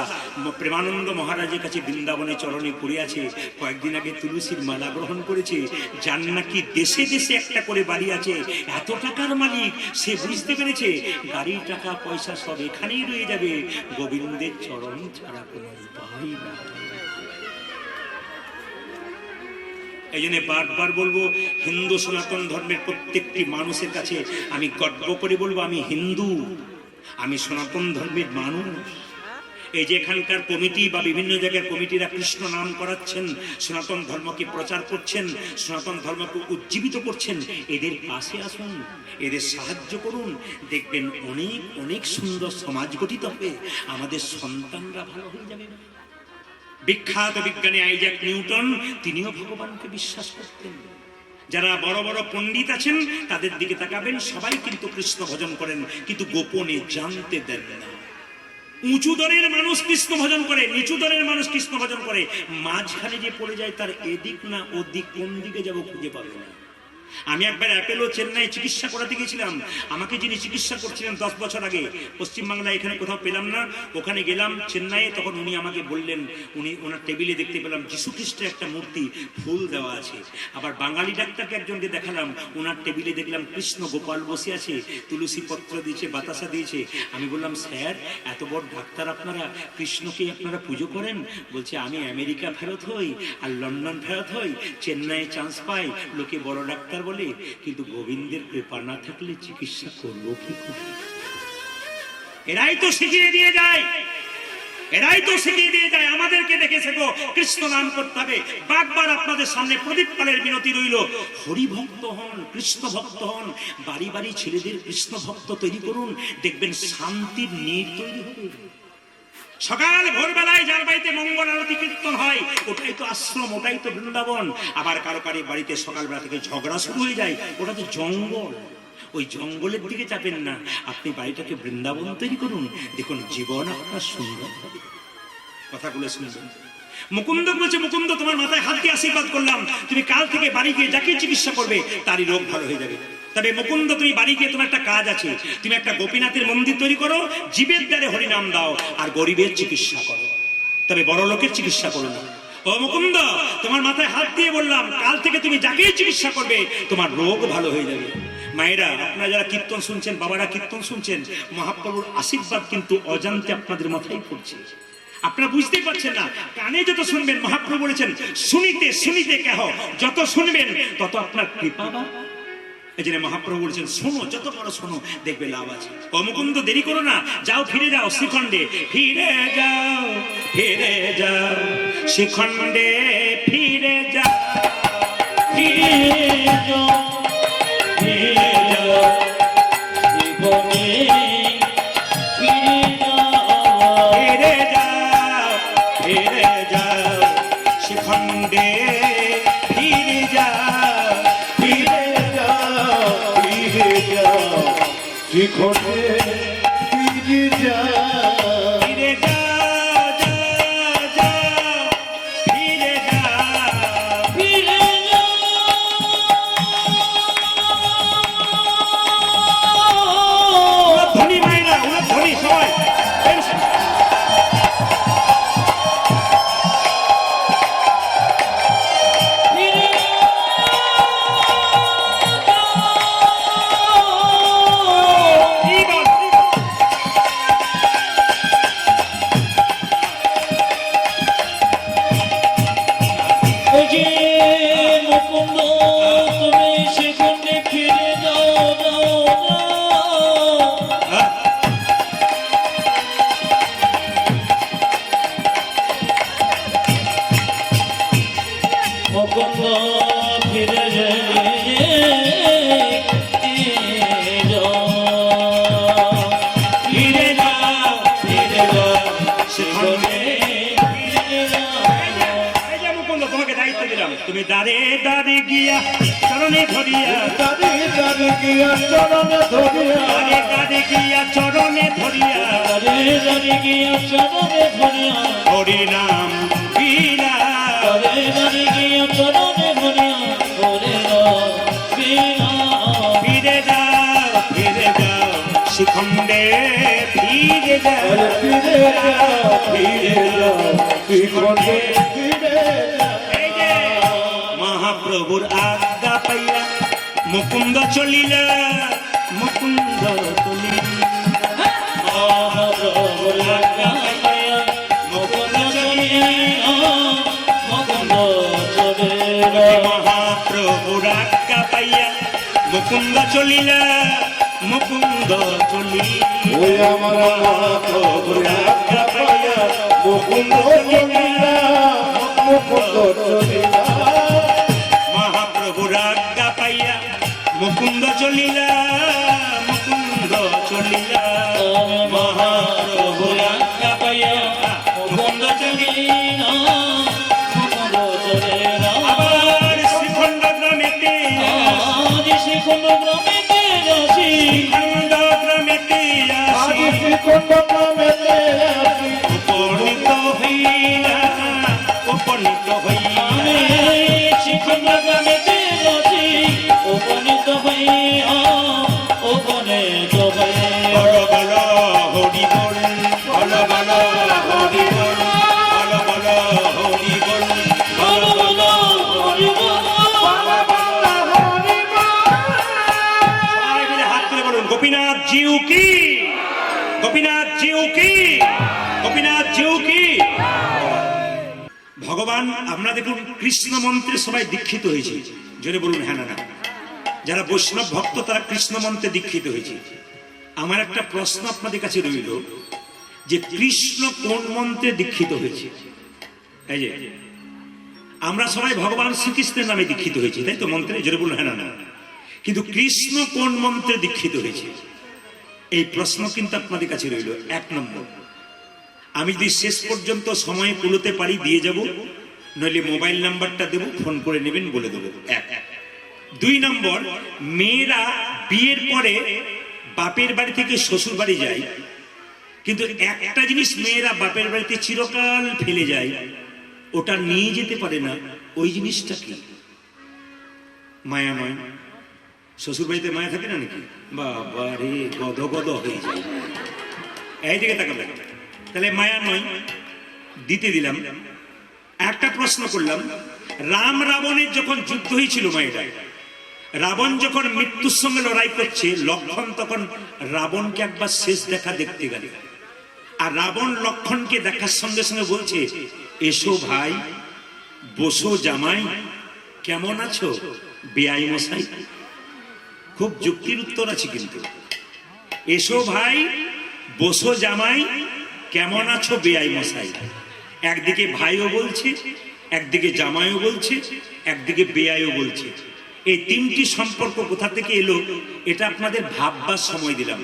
প্রেমানন্দ মহারাজের কাছে বৃন্দাবনে চরণে পড়ে আছে, কয়েকদিন আগে তুলসীর মালা গ্রহণ করেছে। যার নাকি দেশে দেশে একটা করে বাড়ি আছে, এত টাকার মালিক, সে বুঝতে পেরেছে গাড়ির টাকা পয়সা সব এখানেই রয়ে যাবে, গোবিন্দের চরণ ছাড়া কোনো উপায় না। এই জন্য বারবার বলবো, হিন্দু সনাতন ধর্মের প্রত্যেকটি মানুষের কাছে আমি গর্ব করে বলবো, আমি হিন্দু, আমি সনাতন ধর্মের মানুষ। এই যে এখানকার কমিটি বা বিভিন্ন জায়গার কমিটিরা কৃষ্ণ নাম করাচ্ছেন, সনাতন ধর্মকে প্রচার করছেন, সনাতন ধর্মকে উজ্জীবিত করছেন, এদের পাশে আসুন, এদের সাহায্য করুন, দেখবেন অনেক অনেক সুন্দর সমাজ গঠিত হবে, আমাদের সন্তানরা ভালো হয়ে যাবে। বিখ্যাত বিজ্ঞানী আইজ্যাক নিউটন, তিনিও ভগবানকে বিশ্বাস করতেন। যারা বড় বড় পণ্ডিত আছেন তাদের দিকে তাকাবেন, সবাই কিন্তু কৃষ্ণ ভজন করেন, কিন্তু গোপনে জানতে দেন না। উঁচু দরের মানুষ কৃষ্ণ ভজন করে, নিচু দরের মানুষ কৃষ্ণ ভজন করে, মাঝখানে যে পড়ে যায় তার এদিক না ওদিক, কোন দিকে যাব খুঁজে পাবে না। আমি একবার অ্যাপেলো চেন্নাই চিকিৎসা করাতে গেছিলাম। আমাকে যিনি চিকিৎসা করছিলেন 10 বছর আগে, পশ্চিমবাংলায় এখানে কোথাও পেলাম না, ওখানে গেলাম চেন্নাইয়ে। তখন উনি আমাকে বললেন, ওনার টেবিলে দেখতে পেলাম যীশু খ্রিস্টের একটা মূর্তি, ফুল দেওয়া আছে। আবার বাঙালি ডাক্তারকে একজনকে দেখালাম, ওনার টেবিলে দেখলাম কৃষ্ণ গোপাল বসে আছে, তুলসী পত্র দিয়েছে, বাতাসা দিয়েছে। আমি বললাম, স্যার এত বড় ডাক্তার আপনারা, কৃষ্ণকে আপনারা পুজো করেন? বলছে, আমি আমেরিকা ফেরত হই আর লন্ডন ফেরত হই, চেন্নাইয়ে চান্স পাই, লোকে বড় ডাক্তার বলে, কিন্তু গোবিন্দের কৃপা না থাকলে চিকিৎসা করবো কি করে? এরাই তো শিখিয়ে দিয়ে যায়, এরাই তো শিখিয়ে দিয়ে যায় আমাদেরকে দেখে শেখো, কৃষ্ণ নাম করতে হবে। বারবার আপনাদের সামনে প্রদীপ পালের বিনতি রইল, হরি ভক্ত হন, কৃষ্ণ ভক্ত হন, বাড়ি বাড়ি ছেলেদের কৃষ্ণ ভক্ত তৈরি করুন, দেখবেন শান্তির নীড় তৈরি হবে। সকাল ভোরবেলায় যার বাড়িতে মঙ্গল আরতি কীর্তন হয়, ওটাই তো আশ্রম, ওটাই তো বৃন্দাবন। আবার কারো কারো বাড়িতে সকালবেলা থেকে ঝগড়া শুরু হয়ে যায়, ওটা তো জঙ্গল। ওই জঙ্গলের দিকে যাবেন না, আপনি বাড়িটাকে বৃন্দাবন তৈরি করুন, দেখুন জীবন আপনার সুন্দর হবে। কথাগুলো শুনবেন। মুকুন্দ বলছে, মুকুন্দ তোমার মাথায় হাত দিয়ে আশীর্বাদ করলাম, তুমি কাল থেকে বাড়ি গিয়ে যাকে চিকিৎসা করবে তারই রোগ ভালো হয়ে যাবে। তবে মুকুন্দ তুমি বাড়ি গিয়ে তোমার একটা কাজ আছে, তুমি একটা গোপীনাথের মন্দির তৈরি করো, জীবের দ্বারে হরিনাম দাও, আর গরিবের চিকিৎসা করো, তবে বড় লোকের চিকিৎসা করো না। ও মুকুন্দ, তোমার মাথায় হাত দিয়ে বললাম, কাল থেকে তুমি যাকেই চিকিৎসা করবে তোমার রোগ ভালো হয়ে যাবে। মায়েরা, আপনারা যারা কীর্তন শুনছেন, বাবারা কীর্তন শুনছেন, মহাপ্রভুর আশীর্বাদ কিন্তু অজান্তে আপনাদের মাথায় পড়ছে, আপনারা বুঝতেই পারছেন না। কানে যত শুনবেন, মহাপ্রভু বলেছেন শুনিতে শুনিতে কেহ, যত শুনবেন তত আপনার কৃপা। এই জন্য মহাপ্রভু বলেছেন, শোনো, যত বড় শোনো, দেখবে লাভ আছে। ও মুকুন্দ, দেরি করো না, যাও ফিরে যাও শ্রীখণ্ডে, ফিরে যাও, ফিরে যাও শ্রীখণ্ডে, ফিরে যাও, ফিরে যাও, ফিরে যাও শ্রীখণ্ডে, ফিরে যাও, ফিরে যাও, ফিরে যাও শ্রীখণ্ডে, ফিরে যাও, ফিরে শিখরে ফিরে যা, ফিরে যাও, যাও, যাও, ফিরে যাও, ফিরে যাও। ধনী মায়েরা, ওরা ধনী সবাই। তুমি দাঁড়ে দাঁড়ে গিয়া চরণে ধরিয়া, দাঁড়ে দাঁড়ে গিয়া চরণে ধরিয়া, দাঁড়ে দাঁড়ে গিয়া চরণে ধরিয়া, দাঁড়ে দাঁড়ে গিয়া চরণে ধরিয়া, হরি নাম বীরা, দাঁড়ে দাঁড়ে গিয়া চরণে ধরিয়া, হরি নাম বীরা, ফিরে যাও, ফিরে যাও শিখণ্ডে, ফিরে যাও, ফিরে যাও, ফিরে যাও শিখরে ফিরে যাও। মহাপ্রভুর আজ্ঞা পাইয়া মুকুন্দ চলিলা, মুকুন্দ চলিলা, মহাপ্রভুর আজ্ঞা পাইয়া মুকুন্দ চলিলা, মুকুন্দ চলিলা, মহাপ্রভুর আজ্ঞা পাইয়া মুকুন্দ চলিলা, মুকুন্দ চলিলা, ওই আমার মহাপ্রভুর আজ্ঞা পাইয়া মুকুন্দ চলিলা, মুকুন্দ চলিলা, মহাপ্রভুর আজ্ঞা পাইয়া মুকুন্দ চলিলা, মুকুন্দ চলিলা, মহাপ্রভুর আজ্ঞা পাইয়া মুকুন্দ চলিলা, মুকুন্দ চলিলা, আবার শ্রীখণ্ড গ্রামেতে শিখুন গ্রামেতে আসি আনন্দ গ্রামেতে আজ আসি শ্রীখণ্ড গ্রামেতে আসি উপনীত হইলা উপনীত হইলা আমি শিখুন গ্রামেতে আসি উপনীত হইয়া উপনীত হইয়া বলো বলো হরি বল বলো বলো হরি বল বলো বলো হরি বল বলো বলো হরি বল সবাই মিলে হাত তুলে বলুন গোপীনাথ জিউ কি গোপীনাথ জিউ কি গোপীনাথ জিউ কি ভগবান আমরা দেখুন কৃষ্ণ মন্ত্রে সবাই দীক্ষিত হয়েছে জোরে বলুন হ্যাঁ না না যারা বৈষ্ণব ভক্ত তারা কৃষ্ণ মন্ত্রে দীক্ষিত হয়েছে আমার একটা প্রশ্ন আপনাদের কাছে রইল যে কৃষ্ণ কোন মন্ত্রে দীক্ষিত হয়েছে এই যে আমরা সবাই ভগবান শ্রীকৃষ্ণের নামে দীক্ষিত হয়েছি তাই তো মন্ত্রে জোরে বলুন হ্যাঁ না না কিন্তু কৃষ্ণ কোন মন্ত্রে দীক্ষিত হয়েছে এই প্রশ্ন কিন্তু আপনাদের কাছে রইল এক নম্বর আমি যদি শেষ পর্যন্ত সময় কুলোতে পারি দিয়ে যাব নইলে মোবাইল নাম্বারটা দেবো ফোন করে নেবেন বলে দেবো এক দুই নম্বর মেয়েরা বিয়ের পরে বাপের বাড়ি থেকে শ্বশুর বাড়ি যায় কিন্তু একটা জিনিস মেয়েরা বাপের বাড়িতে চিরকাল ফেলে যায় ওটা নিয়ে যেতে পারে না ওই জিনিসটা কি মায়া নয় শ্বশুর বাড়িতে মায়া থাকে না নাকি বাবা রে গদ গদ হয়ে যায় এইদিকে তাকাবেন তাহলে মায়া নয় দিতে দিলাম একটা প্রশ্ন করলাম রাম রাবণের যখন যুদ্ধ হয়েছিল মায়েরা রাবণ যখন মৃত্যুর সঙ্গে লড়াই করছে লক্ষণ তখন রাবণকে একবার শেষ দেখা দেখতে গেল আর রাবণ লক্ষণকে দেখার সঙ্গে সঙ্গে বলছে এসো ভাই বসো জামাই কেমন আছো বেআই মশাই খুব যুক্তির উত্তর আছে কিন্তু এসো ভাই বসো জামাই কেমন আছো বেআই মশাই একদিকে ভাইও বলছে একদিকে জামাইও বলছে একদিকে বেআইও বলছে এই তিনটি সম্পর্ক কোথা থেকে এলো এটা আপনাদের ভাববার সময় দিলাম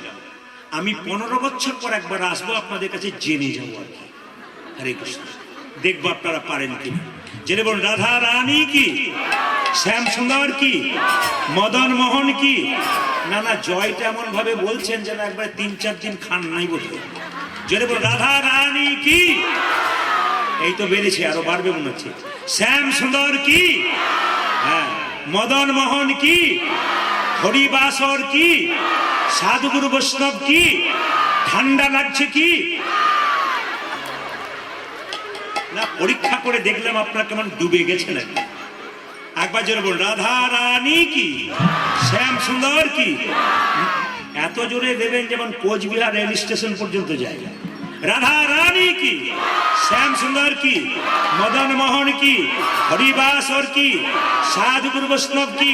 আমি 15 বছর পর একবার আসবো আপনাদের কাছে জেনে যাবো আর কি হরে কৃষ্ণ দেখবো আপনারা পারেন কিনা জেনে বলুন রাধা রানী কি শ্যাম সুন্দর কি মদন মোহন কি না না জয়টা এমন ভাবে বলছেন যেন একবার 3-4 দিন খান নাই বলতে জেনে বলুন রাধা রানী কি এই তো বেড়েছে আরো বাড়বে মনে হচ্ছে শ্যাম সুন্দর কি হ্যাঁ মদন মোহন কি হরিবাসর কি সাধুগুরু বৈষ্ণব কি ঠান্ডা লাগছে কি না পরীক্ষা করে দেখলাম আপনার কেমন ডুবে গেছে নাকি একবার জোরে বলুন রাধা রানী কি শ্যাম সুন্দর কি এত জোরে দেবেন যেমন কোচবিহার রেল স্টেশন পর্যন্ত যায় রাধা রানী কি শ্যাম সুন্দর কি মদন মোহন কি হরিবাসর কি সাধুগুরু বৈষ্ণব কি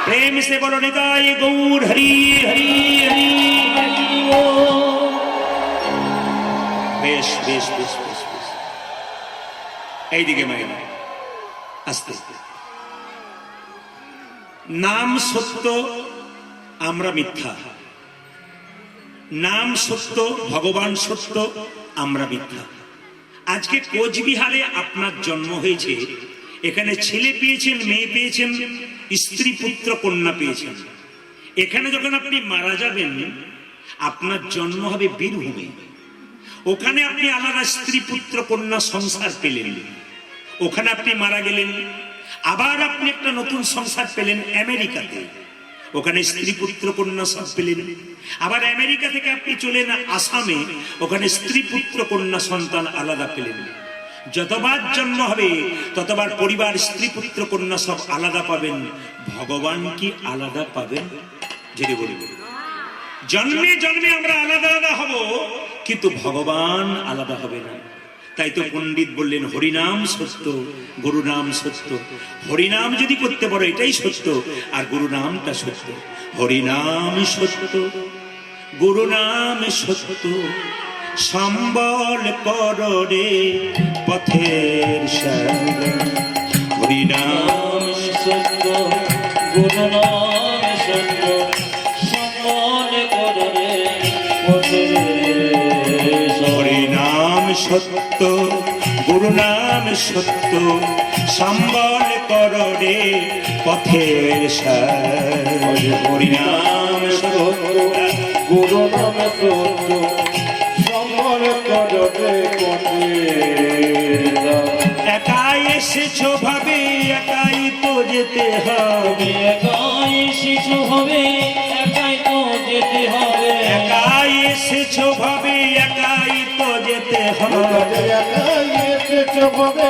প্রেম সে বলো নিতাই গৌর হরি হরি হরি বেশ বেশ বেশ বেশ বেশ এইদিকে মায়ের আস্তে আস্তে নাম সত্য আমরা মিথ্যা নাম সত্য ভগবান সত্য আমরা মিথ্যা আজকে কোচবিহারে আপনার জন্ম হয়েছে এখানে ছেলে পেয়েছেন মেয়ে পেয়েছেন স্ত্রী পুত্র কন্যা পেয়েছেন এখানে যখন আপনি মারা যাবেন আপনার জন্ম হবে বীরভূমে ওখানে আপনি আলাদা স্ত্রী পুত্র কন্যা সংসার পেলেন ওখানে আপনি মারা গেলেন আবার আপনি একটা নতুন সংসার পেলেন আমেরিকাতে ওখানে স্ত্রী পুত্র কন্যা সব পেলেন আবার আমেরিকা থেকে আপনি চলেন আসামে ওখানে স্ত্রী পুত্র কন্যা সন্তান আলাদা পেলেন যতবার জন্ম হবে ততবার পরিবার স্ত্রী পুত্র কন্যা সব আলাদা পাবেন ভগবান কি আলাদা পাবেন যদি বলি জন্মে জন্মে আমরা আলাদা আলাদা হব কিন্তু ভগবান আলাদা হবে না তাই তো পণ্ডিত বললেন হরিনাম সত্য গুরু নাম সত্য হরিনাম যদি করতে পারো এটাই সত্য আর গুরু নামটা সত্য হরিনাম সত্য গুরু নাম সত্য সম্বল কররে পথের সঙ্গে হরিনাম সত্য গুরু নাম সত্য সম্বল কররে হরিনাম সত্য গুরু নাম সত্য সম্বল করো রে পথের সার হরি নাম সত্য গুরু নাম সত্য সম্বল করবে পথের একাই এসেছো ভাবে একাই তো যেতে হবে একাই শিশু হবে একাই তো যেতে হবে একাই এসেছো ভাবে একাই তো যেতে হবে একাই এসেছে হবে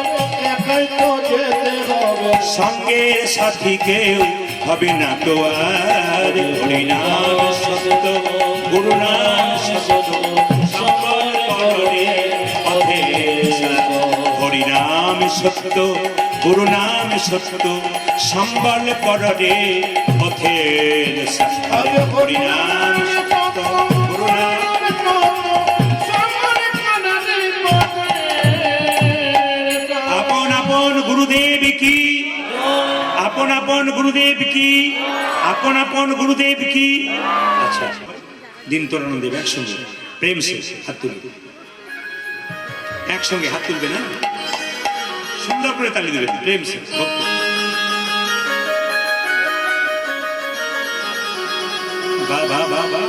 একাই তো যেতে হবে সঙ্গে সাথী কেউ হবে না তো আর হরি নাম সত্য গুরু নাম সত্য সম্বল করো রে পথের সার হরি নাম সত্য গুরু নাম সত্য সম্বল করো রে পথের সার হরি নাম সত্য গুরু নাম আপন আপন গুরুদেব কি আপন আপন গুরুদেব কি আপন আপন গুরুদেব কি আচ্ছা দিন তোরানো দেব একসঙ্গে প্রেম সে হাত তুলবে একসঙ্গে হাত তুলবে না সুন্দর করে তালি দেবেন প্রেম সে ভক্ত বা বা বা বা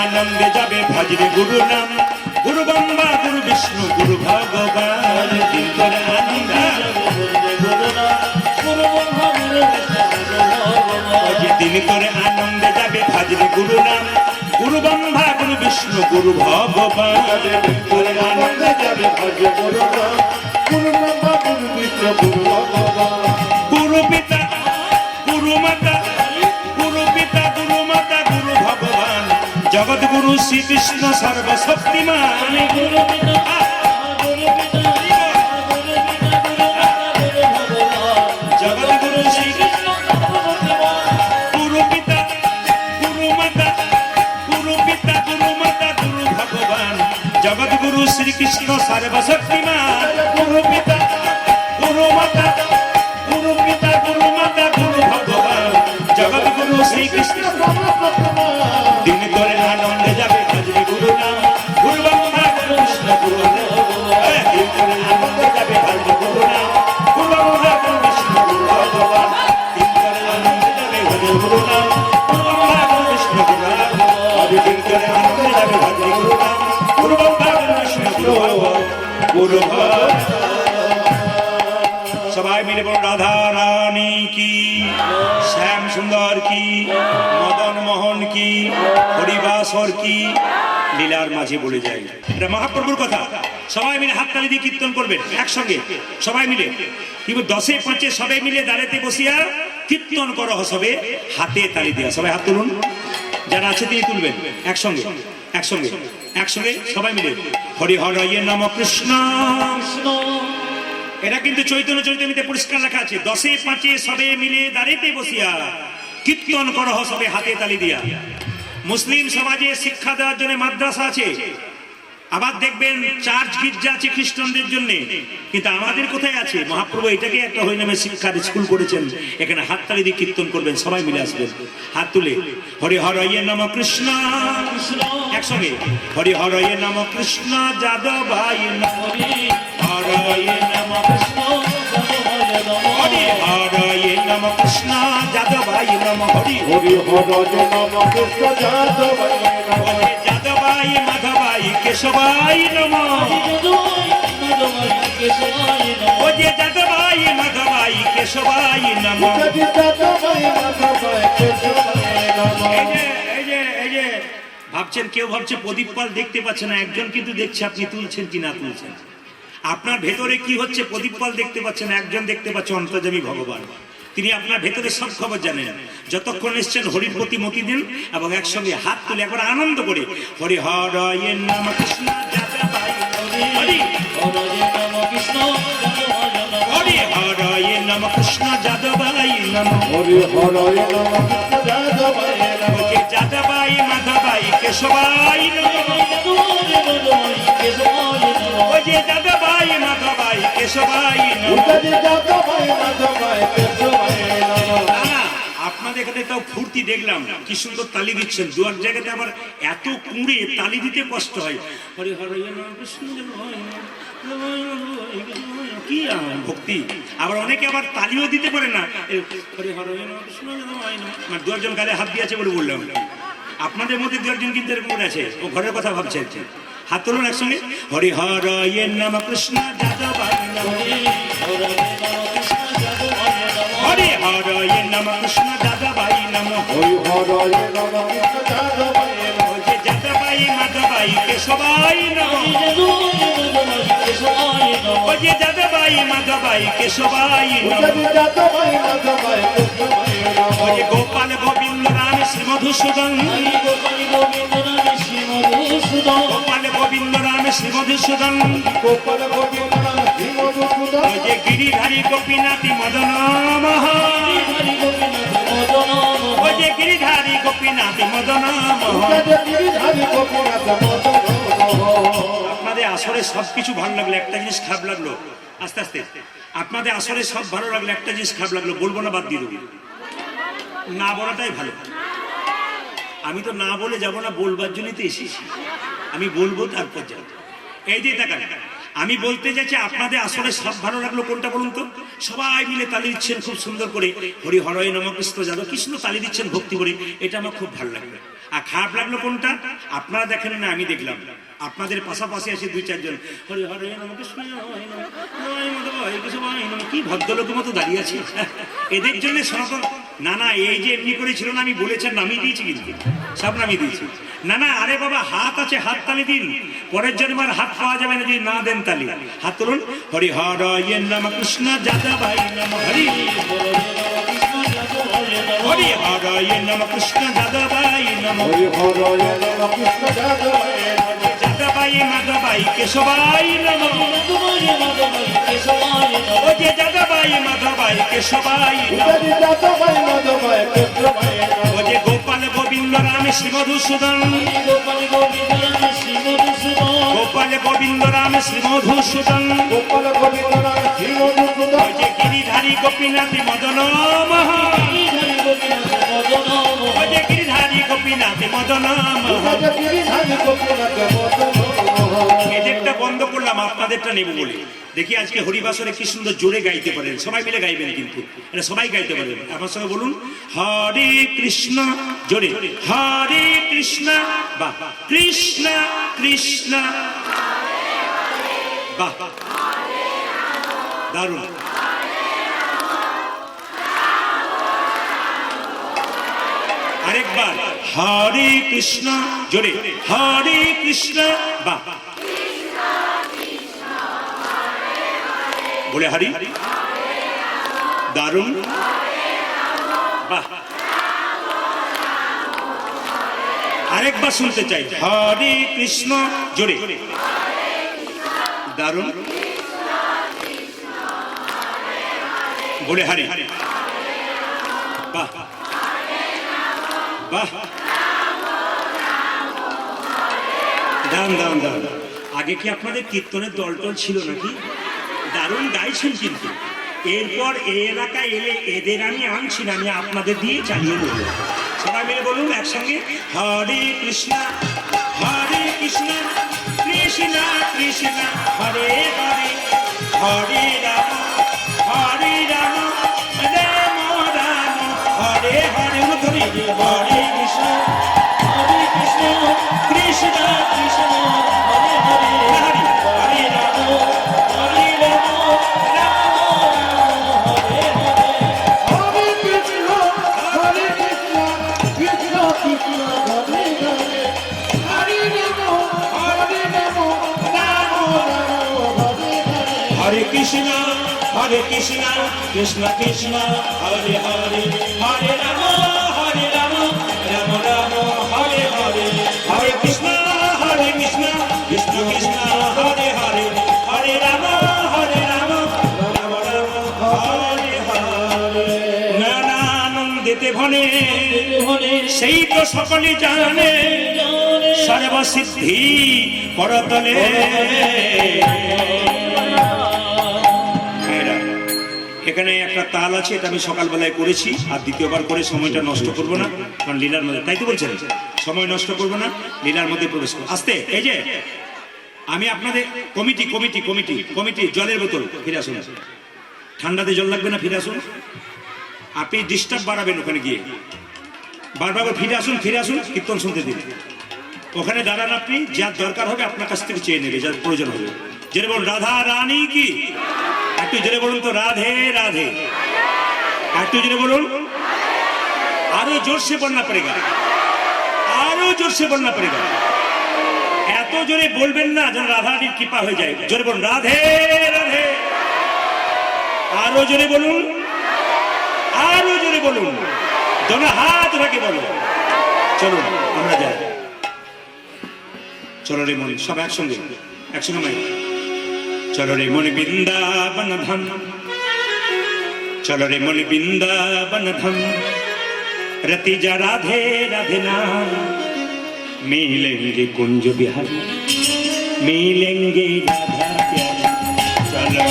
আনন্দে যাবে ভজরে গুরু নাম গুরু ব্রহ্মা গুরু বিষ্ণু গুরু ভগবান দিন করে আনন্দ দিন করে আনন্দে যাবে ভজরে গুরু নাম গুরু ব্রহ্মা গুরু বিষ্ণু গুরু ভগবান করে আনন্দে যাবে ভজ গুরু নাম গুরু ব্রহ্মা গুরু বিষ্ণু গুরু ভগবান গুরু পিতা গুরু মাতা গুরু পিতা গুরু মাতা গুরু ভগবান জগৎ গুরু শ্রীকৃষ্ণ সর্বশক্তিমান গুরু পিতা গুরু পিতা জগৎ গুরু শ্রীকৃষ্ণ গুরু পিতা গুরু মাতা গুরু পিতা গুরু মাতা গুরু ভগবান জগৎ গুরু শ্রীকৃষ্ণ সর্বশক্তিমান গুরু পিতা গুরু মাতা গুরু পিতা গুরু মাতা গুরু ভগবান জগৎ গুরু শ্রীকৃষ্ণ দিন করে আনন্দে যাবে ভজরে গুরু নাম গুরু ব্রহ্মা গুরু বিষ্ণু গুরু দিন করে আনন্দে যাবে ভজরে গুরু নাম গুরু ব্রহ্মা গুরু বিষ্ণু গুরু ভগবান দিন করে আনন্দে যাবে ভজরে গুরু নাম গুরু ব্রহ্মা গুরু বিষ্ণু গুরু দিন করে আনন্দে যাবে ভজরে গুরু নাম গুরু ব্রহ্মা গুরু বিষ্ণু গুরু গুরু সবাই মিলে বলুন রাধা রানী কি শ্যাম সুন্দর কি মদন মোহন কি হরিবাসর কি লীলার মাঝে বলে যায় এটা মহাপ্রভুর কথা সবাই মিলে হাততালি দিয়ে কীর্তন করবেন একসঙ্গে সবাই মিলে কিন্তু 10-5 সবাই মিলে দাঁড়াতে বসিয়া কীর্তন করো সবে হাতে তালি দিয়া সবাই হাত তুলুন যারা আছে তিনি তুলবেন একসঙ্গে একসঙ্গে একসঙ্গে সবাই মিলে হরি হরয়ে নম কৃষ্ণ এটা কিন্তু চৈতন্য চৈতন্যতে পরিষ্কার লেখা আছে 10-5 সবে মিলে দাঁড়াতে বসিয়া কীর্তন করো সবে হাতে তালি দিয়া মুসলিম সমাজে শিক্ষা দেওয়ার জন্য মাদ্রাসা আছে আবার দেখবেন চার্চ গির্জা আছে খ্রিস্টানদের জন্য কিন্তু আমাদের কোথায় আছে মহাপ্রভু এটাকে একটা হরিনামে শিক্ষার স্কুল করেছেন এখানে হাততালি দিয়ে কীর্তন করবেন সবাই মিলে আসবেন হাত তুলে হরি হরয়ে নম কৃষ্ণ একসঙ্গে হরি হরয়ে নম কৃষ্ণ যাদবায় নমঃ হরয়ে নম কৃষ্ণ হরি হরয়ে নম কৃষ্ণ যাদবায় নমঃ হরি হরি হরয়ে নম কৃষ্ণ যাদবায় নমঃ যাদবায় মাধবায় কেশবায় নমঃ ও যে যাদবায় মাধবায় কেশবায় নমঃ যাদবায় মাধবায় কেশবায় নমঃ এই যে ভাবছেন কেউ ভাবছে প্রদীপ পাল দেখতে পাচ্ছে না একজন কিন্তু দেখছে আপনি তুলছেন কি না তুলছেন আপনার ভেতরে কি হচ্ছে প্রদীপ পাল দেখতে পাচ্ছেন, একজন দেখতে পাচ্ছেন অন্তর্যামী ভগবান। তিনি আপনার ভেতরে সব খবর জানেন। যতক্ষণ এসছেন হরির প্রতি মতি দিন এবং একসঙ্গে হাত তুলে একবার আনন্দ করে হরি হরয়ে নম কৃষ্ণ যাদবাই হরি হরি হরয়ে নম কৃষ্ণ যাদবাই নম হরি হরয়ে নম কৃষ্ণ যাদবাই নম যাদবাই মাধবাই কেশবাই নম ওই যে যাদবাই মাধবাই কেশবাই নম যাদবাই মাধবাই কেশবাই নম। আপনাদের এখানে তাও ফুর্তি দেখলাম, কি সুন্দর তালি দিচ্ছেন। দু এক জায়গাতে আবার এত কুঁড়ে তালি দিতে কষ্ট হয়। হরি হরয়ে নম কৃষ্ণ যাদবাই নম, কি ভক্তি। আবার অনেকে আবার তালিও দিতে পারে না। হরি হরয়ে নম কৃষ্ণ যাদবাই নম, মানে দু একজন গালে হাত দিয়েছে বলে বললাম। আপনাদের মধ্যে দু একজন কিন্তু এরকম আছে, ও ঘরের কথা ভাবছে। হাত তুলুন একসঙ্গে, হরি হরয়ে নম কৃষ্ণ যাদবাই নম হরি হরয়ে নম কৃষ্ণ যাদবাই নম হরি হরয়ে নম কৃষ্ণ যাদবাই নম যে যাদবাই মাধবাই কেশবাই নম ও যে যাদবাই মাধবাই কেশবাই নম যাদবাই মাধবাই কেশবাই নম। ও যে গোপাল গোবিন্দ রাম শ্রী মধুসূদন গোপাল গোবিন্দ রাম শ্রী মধুসূদন গোপাল গোবিন্দ নাম শ্রী মধুসূদন ও যে গিরিধারী গোপীনাথী মদন মোহন ও যে গিরিধারী গোপীনাথী মদন মোহন। গিরিধারী গোপীনাথ মদন মোহন। আপনাদের আসরে সবকিছু ভালো লাগলো, একটা জিনিস খারাপ লাগলো। আস্তে আস্তে আপনাদের আসরে সব ভালো লাগলো, একটা জিনিস খারাপ লাগলো। বলবো না, বাদ দিয়ে দেবো। না বলাটাই ভালো। আমি তো না বলে যাব না, বলবার জন্যই তো এসেছি। আমি বলবো, তারপর যাব। এই যে দেখান, আমি বলতে চাইছি আপনাদের আসলে সব ভালো লাগলো কোনটা বলুন তো? সবাই মিলে তালি দিচ্ছেন খুব সুন্দর করে, হরি হরয়ে নম কৃষ্ণ যাদব কৃষ্ণ তালি দিচ্ছেন ভক্তি করে, এটা আমার খুব ভালো লাগলো। আর খারাপ লাগলো কোনটা? আপনারা দেখেন না, আমি দেখলাম। আপনাদের পাশাপাশি আছে দুই চারজন হরি হরয়ে নম কৃষ্ণ কি ভদ্রলোকের মতো দাঁড়িয়ে আছে। এদের জন্য সনাতন না না, এই যে এমনি করে ছিল না, আমি বলেছেন নামিয়ে দিয়েছি, কিন্তু সব নামিয়ে দিয়েছি। না না, আরে বাবা হাত আছে, হাত তালি দিন। পরের জন্মের হাত পাওয়া যাবে না যদি না দেন তালি। হাত তুলুন, হরি হরয়ে নম কৃষ্ণ যাদবাই নম হরি হরি হরয়ে নম কৃষ্ণ যাদবাই নম হরি হরয়ে নম কৃষ্ণ যাদবাই নম যাদবাই মাধবাই কেশবাই নম ও যে যাদবাই মাধবাই কেশবাই নম যাদবাই মাধবাই কেশবাই নম ও যে গোপাল গোবিন্দ রাম শ্রী মধুসূদন গোপাল গোবিন্দ রাম শ্রী মধুসূদন গোপাল গোবিন্দ নাম শ্রী মধুসূদন ও যে গিরিধারী গোপীনাথী মদন মোহন ও যে গিরিধারী গোপীনাথী মদন মোহন। গিরিধারী গোপীনাথ মদন মোহন। এদেরটা বন্ধ করলাম, আপনাদেরটা নেব বলে। দেখি আজকে হরিবাসরে কি সুন্দর জোরে গাইতে পারেন। সবাই মিলে গাইবেন, কিন্তু এটা সবাই গাইতে পারবেন। আমার সঙ্গে বলুন, হরে কৃষ্ণ জোরে, হরে কৃষ্ণ বাহ কৃষ্ণ কৃষ্ণ বাহ, দারুণ। আরেকবার, হরে কৃষ্ণ জোরে, হরে কৃষ্ণ বাহ বলে হরি, দারুণ বাহ। আরেকবার শুনতে চাই, হরে কৃষ্ণ জোরে, দারুণ বলে হরি বাহ বাহ। দাম দাম দাম। আগে কি আপনাদের কীর্তনের দল টল ছিল নাকি? দারুণ গাইছেন, কিন্তু এরপর এই এলাকায় এলে এদের আমি আনছি না, আমি আপনাদের দিয়ে চালিয়ে নেব। সবাই মিলে বলুন একসঙ্গে, হরে কৃষ্ণ কৃষ্ণ কৃষ্ণ কৃষ্ণ হরে হরে, হরে রাম রাম রাম হরে হরে ধরে, হরে কৃষ্ণ কৃষ্ণ কৃষ্ণ হরে হরে, হরে হরে রাম হরে রাম রাম হরে হরে। হরে কৃষ্ণ কৃষ্ণ কৃষ্ণ হরে হরে, হরে রাম রাম রাম হরে হরে। কৃষ্ণ কৃষ্ণ কৃষ্ণ হরে হরে হরে রাম রাম রাম হরে হরে হরে কৃষ্ণ কৃষ্ণ কৃষ্ণ হরে হরে হরে রাম রাম রাম হরে হরে। নানা আনন্দেতে ভনে সেই তো সকলে জানে সর্বসিদ্ধি করতলে। এখানে একটা তাল আছে, এটা আমি সকালবেলায় করেছি, আর দ্বিতীয়বার করে সময়টা নষ্ট করব না, কারণ লীলার মধ্যে, তাই তো বলছেন সময় নষ্ট করব না, লীলার মধ্যে প্রবেশ করবো। আস্তে, এই যে আমি আপনাদের কমিটি কমিটি কমিটি কমিটি জলের বোতল ফিরে আসুন, ঠান্ডাতে জল লাগবে না, ফিরে আসুন। আপনি ডিস্টার্ব বাড়াবেন ওখানে গিয়ে, বারবার ফিরে আসুন কীর্তন শুনতে দিন। ওখানে দাঁড়ান, আপনি যার দরকার হবে আপনার কাছ থেকে চেয়ে নেবে, যার প্রয়োজন হবে। জেনে বলুন রাধা রানী কি, একটু জেনে বলুন তো রাধে রাধে, একটু জেনে বলুন, আরো জোরসে বলনা পড়েগা, আরো জোরসে বলনা পড়েগা। এত জোরে বলবেন না যেন রাধা রানীর কৃপা হয়ে যায়। জোরে বলুন রাধে রাধে, আরো জোরে বলুন, আরো জোরে বলুন, দোনো হাত রাখে বলুন। চলুন আমরা যাই, চলো রে মনে, সব একসঙ্গে একসঙ্গে মাই। চলো রে মনে বৃন্দাবন ধাম, চলো রে মনে বৃন্দাবন ধাম, रति जा राधे राधे नाम, मिलेंगे कुंज बिहारी, मिलेंगे राधा प्यारी। चलो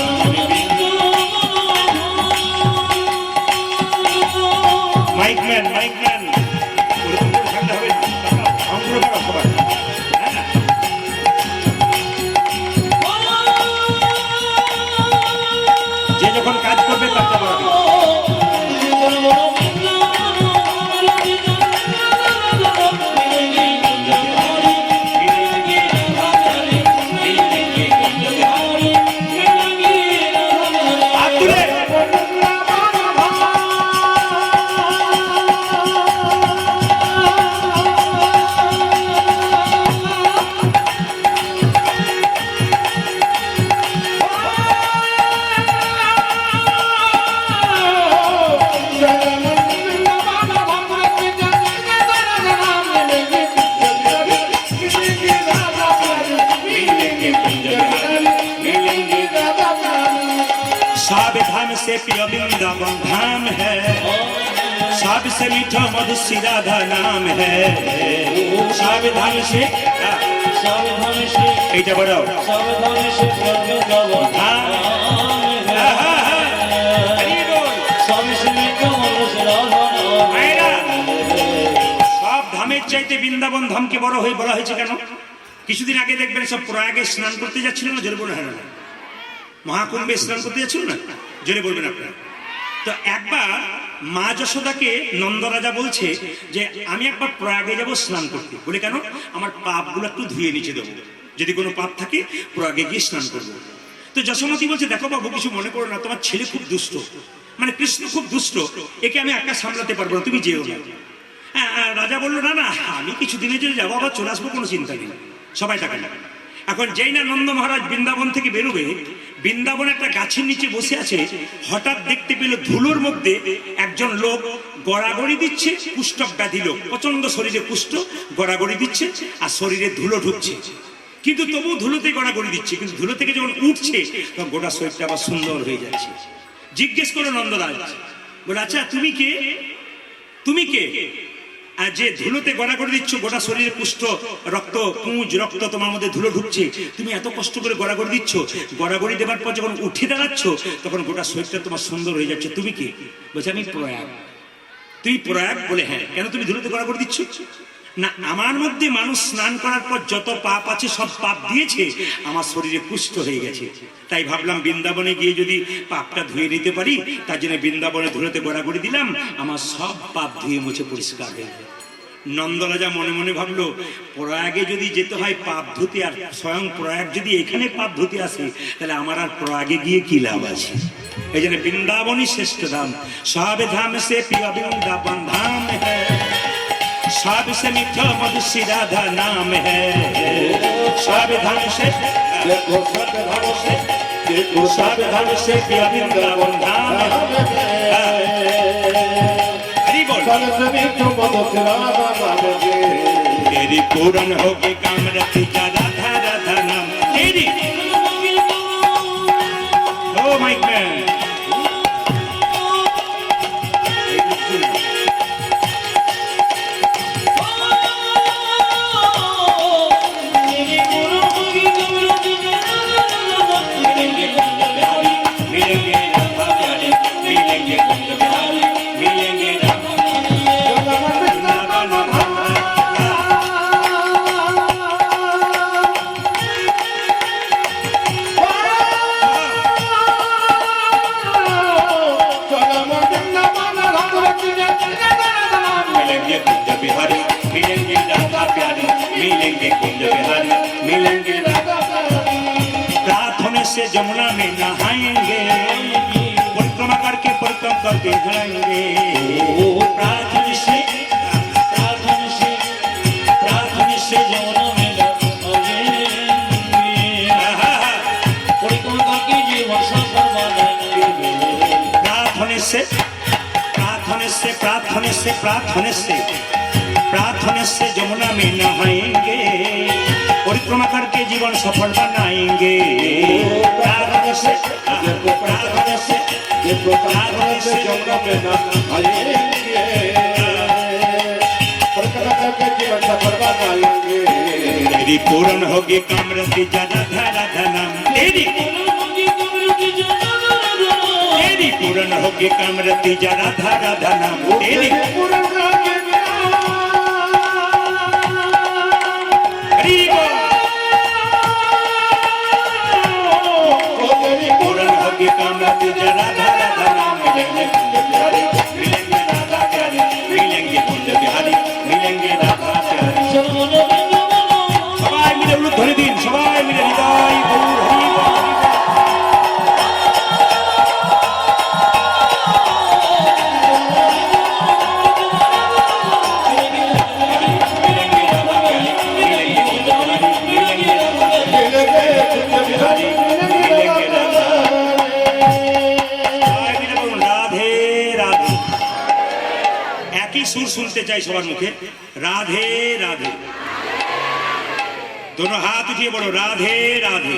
माइक मैन যে যখন কাজ করবে তারটা বলবে। सावधान से प्रिय वृंदावन धाम है, सबसे मीठा मधुसी राधा नाम है। सावधान से এইটা বড়াও, সব ধামের চাইতে বৃন্দাবন ধামকে বড় হয়ে বলা হয়েছে কেন? কিছুদিন আগে দেখবেন সব প্রয়াগে স্নান করতে যাচ্ছিল না, জোরে বলে হ্যাঁ, মহাকুম্ভে স্নান করতে যাচ্ছিল না, জোরে বলবেন আপনারা। তো একবার মা যশোদাকে নন্দরাজা বলছে যে আমি একবার প্রয়াগে যাব স্নান করতে, বলে কেন? আমার পাপগুলো একটু ধুয়ে নিচে দেবো, যদি কোনো পাপ থাকে প্রয়াগে গিয়ে স্নান করবো। তো যশোমতী বলছে দেখো বাবু, কিছু মনে করো না, তোমার ছেলে খুব দুষ্ট, মানে কৃষ্ণ খুব দুষ্ট, একে আমি একা সামলাতে পারবো না, তুমি যেও না। রাজা বললো না না, আমি কিছু দিনের জন্য যাবো, আবার চলে আসবো, কোনো চিন্তা নেই, সবাই টাকা নেবে। এখন যেই না নন্দ মহারাজ বৃন্দাবন থেকে বেরোবে, বৃন্দাবন একটা গাছের নিচে বসে আছে, হঠাৎ দেখতে পেল ধুলোর মধ্যে একজন লোক গড়াগড়ি দিচ্ছে, কুষ্ঠ ব্যাধি লোক, প্রচন্ড শরীরে কুষ্ঠ, গড়াগড়ি দিচ্ছে আর শরীরে ধুলো ঢুকছে, কিন্তু তবু ধুলোতে গড়াগড়ি দিচ্ছে, কিন্তু ধুলো থেকে যখন উঠছে তখন গোটা শরীরটা আবার সুন্দর হয়ে যাচ্ছে। জিজ্ঞেস করো নন্দরাজ, বলে আচ্ছা তুমি কে, তুমি কে? আর যে ধুলোতে গড়াগড়ি দিচ্ছ, গোটা শরীরে পুষ্ট রক্ত, পুঁজ রক্ত তোমার মধ্যে ধুলো ঢুকছে, তুমি এত কষ্ট করে গড়াগড়ি দিচ্ছ, গড়াগড়ি দেওয়ার পর যখন উঠে দাঁড়াচ্ছ তখন গোটা শরীরটা তোমার সুন্দর হয়ে যাচ্ছে, তুমি কি? বলছে আমি প্রয়াগ। তুই প্রয়াগ? বলে হ্যাঁ। কেন তুমি ধুলোতে গড়াগড়ি দিচ্ছ? না, আমার মধ্যে মানুষ স্নান করার পর যত পাপ আছে সব পাপ দিয়েছে, আমার শরীরে পুষ্ট হয়ে গেছে, তাই ভাবলাম বৃন্দাবনে গিয়ে যদি পাপটা ধুয়ে নিতে পারি, তার জন্য বৃন্দাবনে ধুলোতে গড়াগড়ি দিলাম, আমার সব পাপ ধুয়ে মুছে পরিষ্কার হয়ে গেল। নন্দরাজা মনে মনে ভাবলো, প্রয়াগে যদি যেতে হয় পাপ ধুতে, আর স্বয়ং প্রয়াগ যদি এখানে পাপ ধুতে আসে, তাহলে আমার আর প্রয়াগে গিয়ে কি লাভ আছে? এই জন্য বৃন্দাবনই শ্রেষ্ঠ ধাম। সব ধাম সে প্রিয় বৃন্দাবন ধাম হ্যাঁ, सबसे मीठा मधुसी राधा नाम है। सब धाम से देखो, सब धाम से देखो सावधान से पिया वृंदावन धाम हरि बोल सरस्वती चुंबक राधा मानगे तेरी पूर्ण होगी कामरति जा राधा राधा नाम तेरी ओ माइक मैन मिलेंगे राधा प्यारी मिलेंगे कुंज बिहारी मिलेंगे राधा मिलेंगे कुंज बिहारी मिलेंगे राधा प्यारी मिलेंगे कुंज बिहारी मिलेंगे राधा प्रार्थना से जमुना में नहाएंगे परिक्रमा करके परिक्रम करके घड़ाएंगे प्रार्थना से जमुना में परिक्रमा करके जीवन सफल बनाएंगे प्रार्थना से जमुना में नहाएंगे परिक्रमा करके जीवन सफल बनाएंगे प्रार्थना से जमुना में नहाएंगे परिक्रमा करके जीवन सफल बनाएंगे तेरी पूर्ण होगी कामरति जा राधा राधा नाम तेरी पूर्ण होगी कामरति जा राधा राधा नाम तेरी हरि बोल पूर्ण होगी कामरति जा राधा राधा नाम मिलेंगे कुंज बिहारी मिलेंगे राधा प्यारी मिलेंगे कुंज बिहारी मिलेंगे राधा प्यारी সবাই মিলে উলুধ্বনি দিন সবাই মিলে হৃদয় গৌর হরি বল। मिलेंगे राधा प्यारी मिलेंगे कुंज बिहारी मिलेंगे राधा प्यारी मिलेंगे राधा সবাই মিলে বলুন রাধে রাধে একই সুর শুনতে চাই সবার মুখে রাধে রাধে दोनों हाथ उठिए बोलो राधे राधे